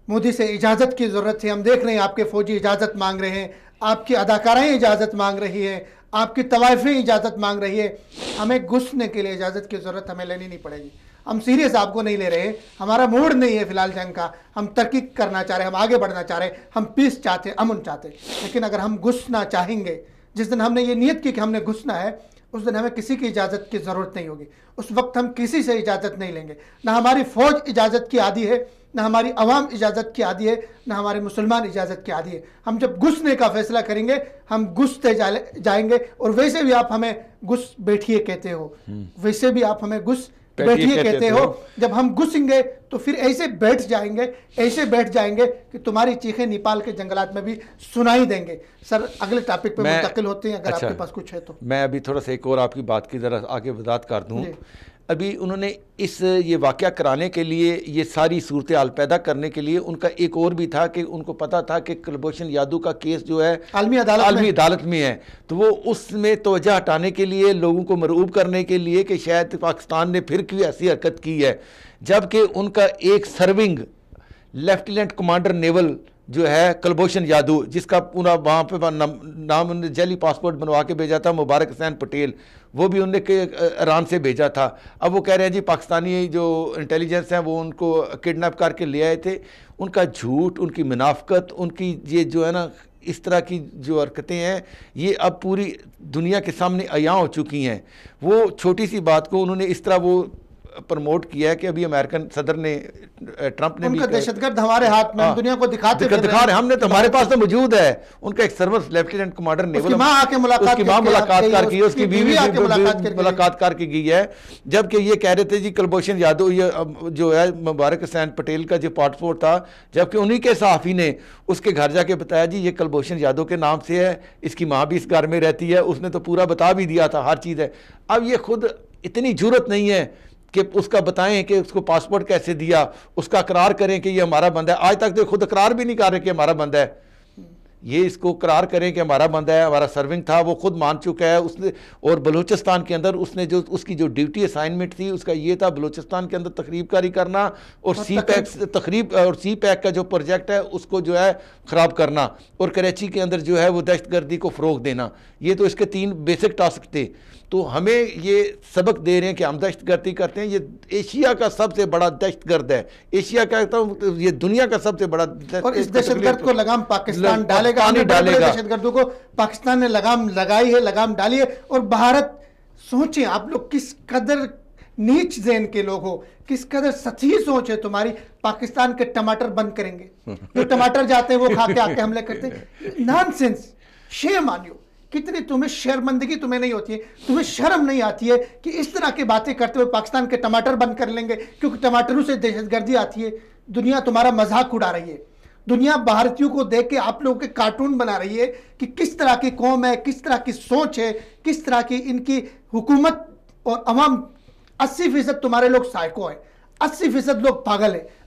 مودی سے اجازت کی ضرورت ہے. ہم دیکھ رہے ہیں آپ کے فوجی اجازت مانگ رہے ہیں، آپ کی اداکارائیں اجازت مانگ رہی ہیں، آپ کی طوائفیں اجازت مانگ رہی ہے. ہمیں گھسنے کے لیے اجازت کی ضرورت ہمیں لینی نہیں پڑے گی. ہم سیریس آپ کو نہیں لے رہے ہیں، ہمارا موڈ نہیں ہے فی الحال جنگ کا. ہم ترقی کرنا چاہ رہے ہیں، ہم آگے بڑھنا چاہ رہے ہیں، ہم پیس چاہتے ہیں، امن چاہتے ہیں. لیکن اگر ہم گھسنا چاہیں گے، جس دن ہم نے یہ نیت کی کہ ہم نے گھسنا ہے، اس دن ہمیں کسی کی اجازت کی ضرورت نہیں ہوگی. اس وقت ہم کسی سے اجازت نہیں لیں گے. نہ ہماری فوج اجازت کی عادی ہے، نہ ہماری عوام اجازت کی عادی ہے، نہ ہمارے مسلمان اجازت کی عادی ہے. ہم جب گھسنے کا فیصلہ کریں گے ہم گھستے جائیں گے. اور ویسے بھی آپ ہمیں گھس بیٹھیے کہتے ہو، ویسے بھی آپ ہمیں گھس بیٹھیے کہتے ہو. جب ہم گھسیں گے تو پھر ایسے بیٹھ جائیں گے کہ تمہاری چیخیں نیپال کے جنگلات میں بھی سنائی دیں گے. سر اگلے ٹاپک پہ منتقل ہوتے ہیں اگر آپ کے پاس کچھ ہے تو. میں ابھی تھوڑا سا ایک اور آپ کی بات کی ذرا آگے وضاحت کر دوں. ابھی انہوں نے یہ واقعہ کرانے کے لیے، یہ ساری صورتحال پیدا کرنے کے لیے ان کا ایک اور بھی تھا کہ ان کو پتا تھا کہ کلبھوشن یادو کا کیس جو ہے عالمی عدالت میں ہے. تو وہ اس میں توجہ ہٹانے کے لیے، لوگوں کو مرعوب کرنے کے لیے کہ شاید پاکستان نے پھر کوئی ایسی حرکت کی ہے، جبکہ ان کا ایک سرونگ لیفٹیننٹ کمانڈر نیول جو ہے کلبھوشن یادو، جس کا پورا وہاں پہ نام جعلی پاسپورٹ بنوا کے بھیجا تھا، مبارک حسین پٹیل، وہ بھی انہوں نے ایران سے بھیجا تھا. اب وہ کہہ رہے ہیں جی پاکستانی جو انٹیلیجنس ہیں وہ ان کو کڈنیپ کر کے لے آئے تھے. ان کا جھوٹ، ان کی منافقت، ان کی یہ جو ہے نا اس طرح کی جو حرکتیں ہیں یہ اب پوری دنیا کے سامنے عیاں ہو چکی ہیں. وہ چھوٹی سی بات کو انہوں نے اس طرح وہ پروموٹ کیا ہے کہ ابھی امریکن صدر نے، ٹرمپ نے بھی، ان کا دہشت گرد ہمارے ہاتھ میں، دنیا کو دکھا رہے ہیں. ہم نے تو ہمارے پاس تو موجود ہے. ان کا ایک سروس لیفٹیننٹ کمانڈر نیول، اس کی ماں آ کے ملاقات کر کی، اس کی بیوی ملاقات کر کے گئی ہے. جبکہ یہ کہہ رہے تھے جی کلبھوشن یادو یہ جو ہے مبارک حسین پٹیل کا جو پاسپورٹ تھا، جبکہ انہی کے صحافی نے اس کے گھر جا کے بتایا جی یہ کلبھوشن یادو کے نام سے ہے، اس کی ماں بھی اس گھر میں رہتی ہے. اس نے تو پورا بتا بھی دیا تھا، ہر چیز ہے. اب یہ خود اتنی جرت نہیں ہے کہ اس کا بتائیں کہ اس کو پاسپورٹ کیسے دیا، اس کا اقرار کریں کہ یہ ہمارا بندہ ہے. آج تک تو خود اقرار بھی نہیں کر رہے کہ ہمارا بندہ ہے. یہ اس کو اقرار کریں کہ ہمارا بندہ ہے، ہمارا سرونگ تھا، وہ خود مان چکا ہے. اس نے اور بلوچستان کے اندر اس نے جو اس کی جو ڈیوٹی اسائنمنٹ تھی اس کا یہ تھا بلوچستان کے اندر تقریب کاری کرنا اور سی پیک کا جو پروجیکٹ ہے اس کو جو ہے خراب کرنا، اور کراچی کے اندر جو ہے وہ دہشت گردی کو فروغ دینا. یہ تو اس کے 3 بیسک ٹاسک تھے. تو ہمیں یہ سبق دے رہے ہیں کہ ہم دہشت گردی کرتے ہیں. یہ ایشیا کا سب سے بڑا دہشت گرد ہے. ایشیا کہتا ہوں یہ دنیا کا سب سے بڑا، اور اس دہشت گرد کو لگام پاکستان ڈالے گا. دہشت گردوں کو پاکستان نے لگام لگائی ہے، لگام ڈالی ہے. اور بھارت، سوچیں آپ لوگ کس قدر نیچ ذہن کے لوگ ہو، کس قدر سطحی سوچ ہے تمہاری. پاکستان کے ٹماٹر بند کریں گے، جو ٹماٹر جاتے ہیں وہ کھا کے آ کے حملے کرتے ہیں. Nonsense. Shame on you. کتنی تمہیں شرمندگی تمہیں نہیں ہوتی ہے، تمہیں شرم نہیں آتی ہے کہ اس طرح کی باتیں کرتے ہوئے پاکستان کے ٹماٹر بند کر لیں گے کیونکہ ٹماٹروں سے دہشت گردی آتی ہے. دنیا تمہارا مذاق اڑا رہی ہے. دنیا بھارتیوں کو دیکھ کے آپ لوگوں کے کارٹون بنا رہی ہے کہ کس طرح کی قوم ہے، کس طرح کی سوچ ہے، کس طرح کی ان کی حکومت اور عوام. 80% تمہارے لوگ سائیکو ہیں، 80% لوگ پاگل ہیں،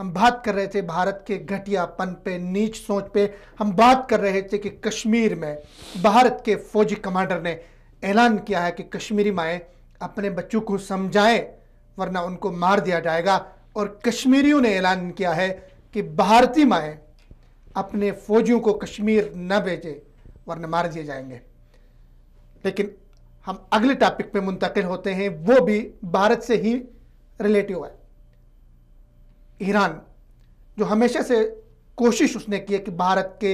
ہم بات کر رہے تھے بھارت کے گھٹیا پن پہ، نیچ سوچ پہ، ہم بات کر رہے تھے کہ کشمیر میں بھارت کے فوجی کمانڈر نے اعلان کیا ہے کہ کشمیری مائیں اپنے بچوں کو سمجھائیں ورنہ ان کو مار دیا جائے گا، اور کشمیریوں نے اعلان کیا ہے کہ بھارتی مائیں اپنے فوجیوں کو کشمیر نہ بھیجے ورنہ مار دیے جائیں گے۔ لیکن ہم اگلے ٹاپک پہ منتقل ہوتے ہیں، وہ بھی بھارت سے ہی ریلیٹیو ہے۔ ایران جو ہمیشہ سے کوشش اس نے کی ہے کہ بھارت کے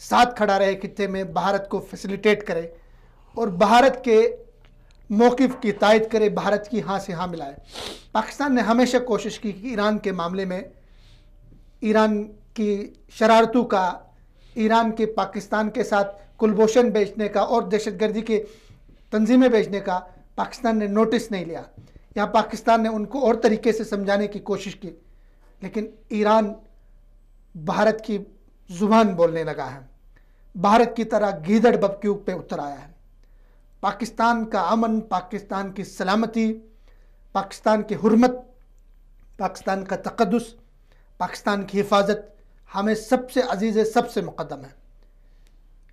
ساتھ کھڑا رہے، خطے میں بھارت کو فیسیلیٹیٹ کرے اور بھارت کے موقف کی تائید کرے، بھارت کی ہاں سے ہاں ملائے۔ پاکستان نے ہمیشہ کوشش کی کہ ایران کے معاملے میں ایران کی شرارتوں کا، ایران کے پاکستان کے ساتھ کلبھوشن بیچنے کا اور دہشت گردی کی تنظیمیں بیچنے کا پاکستان نے نوٹس نہیں لیا۔ یہاں پاکستان نے ان کو اور طریقے سے سمجھانے کی کوشش کی، لیکن ایران بھارت کی زبان بولنے لگا ہے، بھارت کی طرح گیدڑ ببکیو پہ اتر آیا ہے۔ پاکستان کا امن، پاکستان کی سلامتی، پاکستان کی حرمت، پاکستان کا تقدس، پاکستان کی حفاظت ہمیں سب سے عزیز ہے، سب سے مقدم ہے۔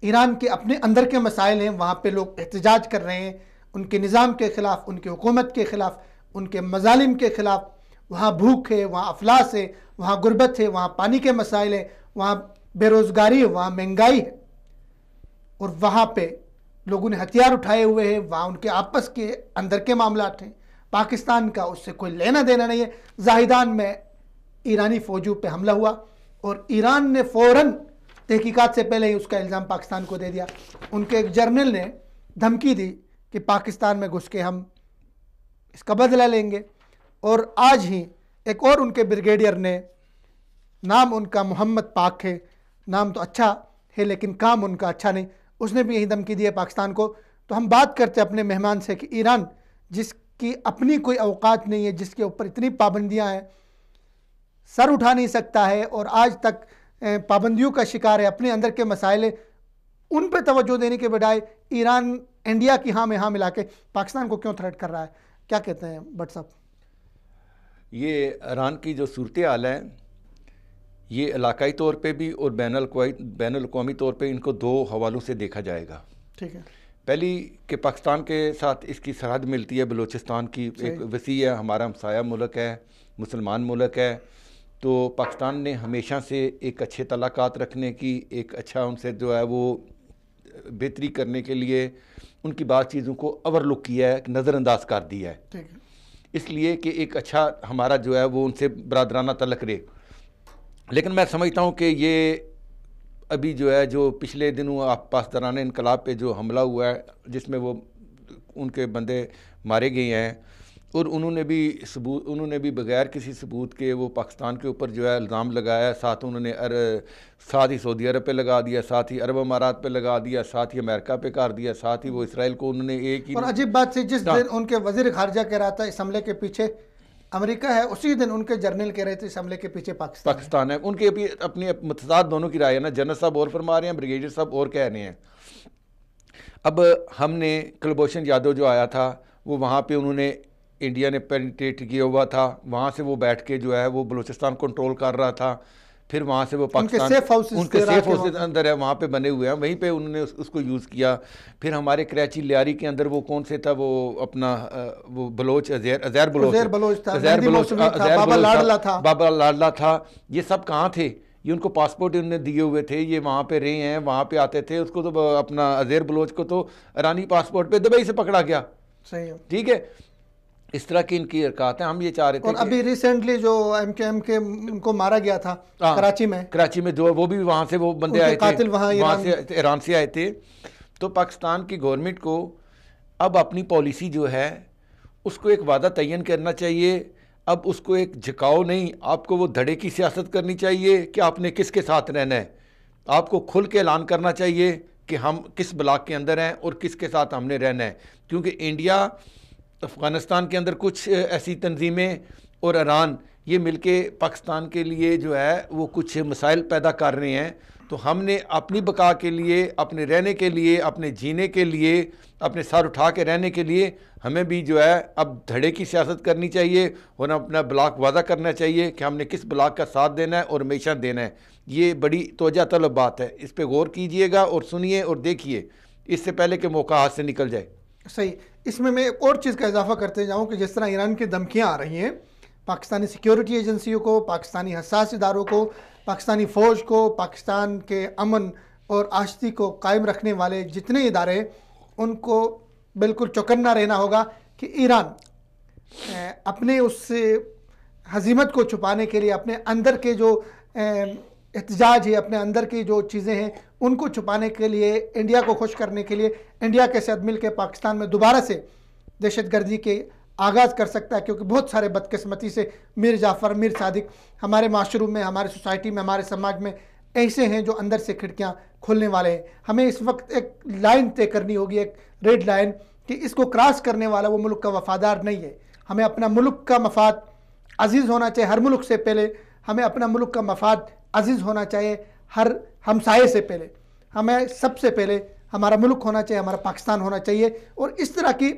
ایران کے اپنے اندر کے مسائل ہیں، وہاں پہ لوگ احتجاج کر رہے ہیں ان کے نظام کے خلاف، ان کی حکومت کے خلاف، ان کے مظالم کے خلاف۔ وہاں بھوک ہے، وہاں افلاس ہے، وہاں غربت ہے، وہاں پانی کے مسائل ہیں، وہاں بے روزگاری ہے، وہاں مہنگائی ہے، اور وہاں پہ لوگوں نے ہتھیار اٹھائے ہوئے ہیں، وہاں ان کے آپس کے اندر کے معاملات ہیں۔ پاکستان کا اس سے کوئی لینا دینا نہیں ہے۔ زاہدان میں ایرانی فوجیوں پہ حملہ ہوا اور ایران نے فوراً تحقیقات سے پہلے ہی اس کا الزام پاکستان کو دے دیا۔ ان کے ایک جرنل نے دھمکی دی کہ پاکستان میں گھس کے ہم اس کا بدلہ لیں گے، اور آج ہی ایک اور ان کے بریگیڈیئر نے، نام ان کا محمد پاک ہے، نام تو اچھا ہے لیکن کام ان کا اچھا نہیں، اس نے بھی یہی دھمکی دی ہے پاکستان کو۔ تو ہم بات کرتے اپنے مہمان سے کہ ایران جس کی اپنی کوئی اوقات نہیں ہے، جس کے اوپر اتنی پابندیاں ہیں، سر اٹھا نہیں سکتا ہے اور آج تک پابندیوں کا شکار ہے، اپنے اندر کے مسائل ان پہ توجہ دینے کے بجائے ایران انڈیا کی ہاں میں ہاں ملا کے پاکستان کو کیوں تھریٹ کر رہا ہے؟ کیا کہتے ہیں بٹ صاحب؟ یہ ایران کی جو صورتحال ہے، یہ علاقائی طور پہ بھی اور بین الاقوامی طور پہ ان کو دو حوالوں سے دیکھا جائے گا۔ ٹھیک ہے۔ پہلی کہ پاکستان کے ساتھ اس کی سرحد ملتی ہے بلوچستان کی، ایک وسیع ہے، ہمارا ہمسایہ ملک ہے، مسلمان ملک ہے، تو پاکستان نے ہمیشہ سے ایک اچھے تعلقات رکھنے کی، ایک اچھا ان سے جو ہے وہ بہتری کرنے کے لیے ان کی بعض چیزوں کو اوور لک کیا ہے، نظر انداز کر دیا ہے، ٹھیک ہے، اس لیے کہ ایک اچھا ہمارا جو ہے وہ ان سے برادرانہ تعلق رہے۔ لیکن میں سمجھتا ہوں کہ یہ ابھی جو ہے جو پچھلے دنوں پاسداران انقلاب پہ جو حملہ ہوا ہے، جس میں وہ ان کے بندے مارے گئے ہیں، اور انہوں نے بھی بغیر کسی ثبوت کے وہ پاکستان کے اوپر جو ہے الزام لگایا، ساتھ انہوں نے ساتھ ہی سعودی عرب پہ لگا دیا، ساتھ ہی عرب امارات پہ لگا دیا، ساتھ ہی امریکہ پہ کر دیا، ساتھ ہی وہ اسرائیل کو انہوں نے ایک ہی۔ اور عجیب بات تھی، جس دن ان کے وزیر خارجہ کہہ رہا تھا اس حملے کے پیچھے امریکہ ہے، اسی دن ان کے جرنل کہہ رہے تھے اس حملے کے پیچھے پاکستان ہے۔ ان کے ابھی اپنی متضاد دونوں کی رائے ہے نا، جنرل صاحب اور فرما رہے ہیں، بریگیڈیئر صاحب اور کہہ رہے ہیں۔ اب ہم نے کلبھوشن یادو جو آیا تھا، وہ وہاں پہ انہوں نے انڈیا نے پینیٹریٹ کیا ہوا تھا، وہاں سے وہ بیٹھ کے جو ہے وہ بلوچستان کنٹرول کر رہا تھا، پھر وہاں سے وہ پاکستان ان کے سیف ہاؤسز اندر ہے، وہاں پہ بنے ہوئے ہیں، وہیں پہ انہوں نے اس کو یوز کیا۔ پھر ہمارے کراچی لیاری کے اندر وہ کون سے تھا، وہ اپنا وہ بلوچ عزیر بلوچ بابا لاڈلا تھا، یہ سب کہاں تھے؟ یہ ان کو پاسپورٹ انہوں نے دیے ہوئے تھے، یہ وہاں پہ رہے ہیں، وہاں پہ آتے تھے۔ اس کو تو اپنا عزیر بلوچ کو تو ایرانی پاسپورٹ پہ دبئی سے پکڑا گیا، ٹھیک ہے۔ اس طرح کی ان کی حرکات ہیں۔ ہم یہ چاہ رہے تھے، اور ابھی ریسنٹلی جو ایم کے ان کو مارا گیا تھا کراچی میں جو وہ بھی وہاں سے وہ بندے آئے تھے، وہاں سے ایران سے آئے تھے۔ تو پاکستان کی گورنمنٹ کو اب اپنی پالیسی جو ہے اس کو ایک وعدہ تعین کرنا چاہیے، اب اس کو ایک جھکاؤ نہیں، آپ کو وہ دھڑے کی سیاست کرنی چاہیے کہ آپ نے کس کے ساتھ رہنا ہے۔ آپ کو کھل کے اعلان کرنا چاہیے کہ ہم کس بلاک کے اندر ہیں اور کس کے ساتھ ہم نے رہنا ہے، کیونکہ انڈیا افغانستان کے اندر کچھ ایسی تنظیمیں اور ایران یہ مل کے پاکستان کے لیے جو ہے وہ کچھ مسائل پیدا کر رہے ہیں، تو ہم نے اپنی بقا کے لیے، اپنے رہنے کے لیے، اپنے جینے کے لیے، اپنے سر اٹھا کے رہنے کے لیے ہمیں بھی جو ہے اب دھڑے کی سیاست کرنی چاہیے اور اپنا بلاک وعدہ کرنا چاہیے کہ ہم نے کس بلاک کا ساتھ دینا ہے اور ہمیشہ دینا ہے. یہ بڑی توجہ طلب بات ہے، اس پہ غور کیجئے گا اور سنیے اور دیکھیے اس سے پہلے کہ موقع ہاتھ سے نکل جائے. صحیح. اس میں ایک اور چیز کا اضافہ کرتے جاؤں کہ جس طرح ایران کی دھمکیاں آ رہی ہیں پاکستانی سیکیورٹی ایجنسیوں کو، پاکستانی حساس اداروں کو، پاکستانی فوج کو، پاکستان کے امن اور آشتی کو قائم رکھنے والے جتنے ادارے ہیں ان کو بالکل چوکنا رہنا ہوگا کہ ایران اپنے اس ہزیمت کو چھپانے کے لیے، اپنے اندر کے جو احتجاج ہے، اپنے اندر کی جو چیزیں ہیں ان کو چھپانے کے لیے، انڈیا کو خوش کرنے کے لیے انڈیا کے ساتھ مل کے پاکستان میں دوبارہ سے دہشت گردی کے آغاز کر سکتا ہے. کیونکہ بہت سارے بدقسمتی سے میر جعفر، میر صادق ہمارے معاشروں میں، ہمارے سوسائٹی میں، ہمارے سماج میں ایسے ہیں جو اندر سے کھڑکیاں کھولنے والے ہیں. ہمیں اس وقت ایک لائن طے کرنی ہوگی، ایک ریڈ لائن، کہ اس کو کراس کرنے والا وہ ملک کا وفادار نہیں ہے. ہمیں اپنا ملک کا مفاد عزیز ہونا چاہیے. ہر ملک سے پہلے ہمیں اپنا ملک کا مفاد عزیز ہونا چاہیے، ہر ہمسائے سے پہلے. ہمیں سب سے پہلے ہمارا ملک ہونا چاہیے، ہمارا پاکستان ہونا چاہیے. اور اس طرح کی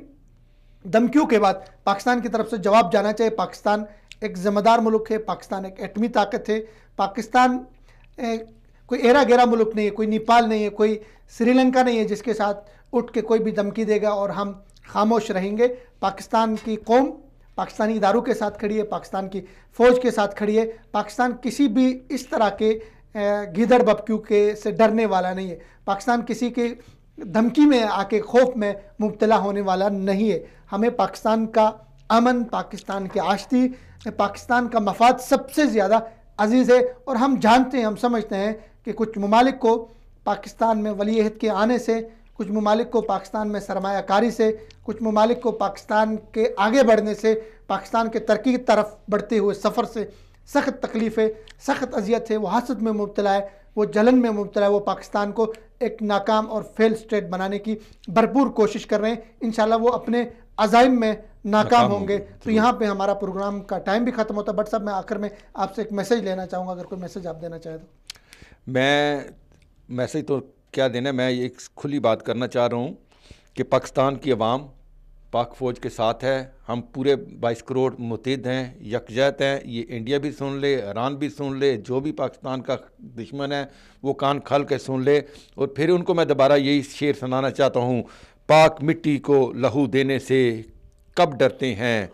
دھمکیوں کے بعد پاکستان کی طرف سے جواب جانا چاہیے. پاکستان ایک ذمہ دار ملک ہے، پاکستان ایک ایٹمی طاقت ہے. پاکستان کوئی ایرا گیرا ملک نہیں ہے، کوئی نیپال نہیں ہے، کوئی سری لنکا نہیں ہے جس کے ساتھ اٹھ کے کوئی بھی دھمکی دے گا اور ہم خاموش رہیں گے. پاکستان کی قوم پاکستانی اداروں کے ساتھ کھڑی ہے، پاکستان کی فوج کے ساتھ کھڑی ہے. پاکستان کسی بھی اس طرح کے گیدڑ ببکیوں کے سے ڈرنے والا نہیں ہے. پاکستان کسی کے دھمکی میں آ کے خوف میں مبتلا ہونے والا نہیں ہے. ہمیں پاکستان کا امن، پاکستان کی آشتی، پاکستان کا مفاد سب سے زیادہ عزیز ہے. اور ہم جانتے ہیں، ہم سمجھتے ہیں کہ کچھ ممالک کو پاکستان میں ولی عہد کے آنے سے، کچھ ممالک کو پاکستان میں سرمایہ کاری سے، کچھ ممالک کو پاکستان کے آگے بڑھنے سے، پاکستان کے ترقی کی طرف بڑھتے ہوئے سفر سے سخت تکلیف ہے، سخت اذیت ہے. وہ حسد میں مبتلا ہے، وہ جلن میں مبتلا ہے. وہ پاکستان کو ایک ناکام اور فیل سٹیٹ بنانے کی بھرپور کوشش کر رہے ہیں. انشاءاللہ وہ اپنے عزائم میں ناکام ہوں گے. تو یہاں پہ ہمارا پروگرام کا ٹائم بھی ختم ہوتا ہے. بٹ صاحب میں آخر میں آپ سے ایک میسیج لینا چاہوں گا، اگر کوئی میسیج آپ دینا چاہیں تو. میں میسیج تو کیا دینا، میں ایک کھلی بات کرنا چاہ رہا ہوں کہ پاکستان کی عوام پاک فوج کے ساتھ ہے. ہم پورے 22 کروڑ متحد ہیں، یکجہت ہیں. یہ انڈیا بھی سن لے، ایران بھی سن لے، جو بھی پاکستان کا دشمن ہے وہ کان کھل کے سن لے. اور پھر ان کو میں دوبارہ یہی شعر سنانا چاہتا ہوں: پاک مٹی کو لہو دینے سے کب ڈرتے ہیں،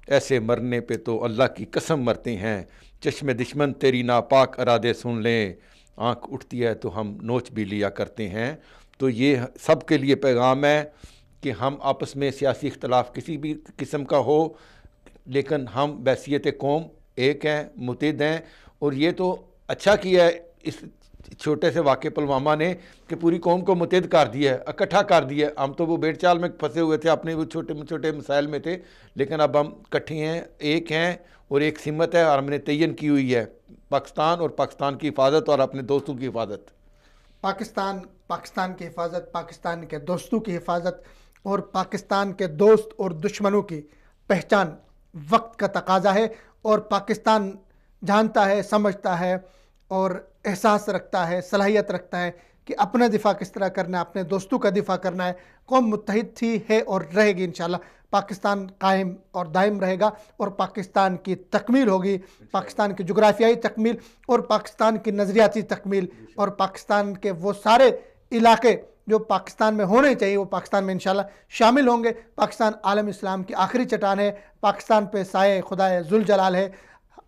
ایسے مرنے پہ تو اللہ کی قسم مرتے ہیں. چشم دشمن تیری ناپاک ارادے سن لیں، آنکھ اٹھتی ہے تو ہم نوچ بھی لیا کرتے ہیں. تو یہ سب کے لیے پیغام ہے کہ ہم آپس میں سیاسی اختلاف کسی بھی قسم کا ہو، لیکن ہم بحیثیت قوم ایک ہیں، متحد ہیں. اور یہ تو اچھا کیا ہے اس چھوٹے سے واقع پلوامہ نے کہ پوری قوم کو متحد کر دیا ہے، اکٹھا کر دیا ہے. ہم تو وہ بیڑ چال میں پھنسے ہوئے تھے، اپنے وہ چھوٹے چھوٹے مسائل میں تھے، لیکن اب ہم اکٹھے ہیں، ایک ہیں اور ایک سمت ہے. اور ہم نے تعین کی ہوئی ہے پاکستان اور پاکستان کی حفاظت اور اپنے دوستوں کی حفاظت. پاکستان کی حفاظت، پاکستان کے دوستوں کی حفاظت اور پاکستان کے دوست اور دشمنوں کی پہچان وقت کا تقاضا ہے. اور پاکستان جانتا ہے، سمجھتا ہے اور احساس رکھتا ہے، صلاحیت رکھتا ہے کہ اپنا دفاع کس طرح کرنا ہے، اپنے دوستوں کا دفاع کرنا ہے. قوم متحد تھی، ہے اور رہے گی. انشاءاللہ پاکستان قائم اور دائم رہے گا اور پاکستان کی تکمیل ہوگی، پاکستان کی جغرافیائی تکمیل اور پاکستان کی نظریاتی تکمیل. اور پاکستان کے وہ سارے علاقے جو پاکستان میں ہونے چاہیے وہ پاکستان میں انشاءاللہ شامل ہوں گے. پاکستان عالم اسلام کی آخری چٹان ہے، پاکستان پہ سایہ خدائے ذوالجلال ہے.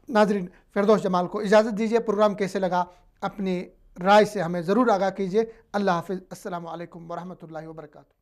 ناظرین، فردوس جمال کو اجازت دیجیے. پروگرام کیسے لگا اپنی رائے سے ہمیں ضرور آگاہ کیجیے. اللہ حافظ. السلام علیکم ورحمۃ اللہ وبرکاتہ.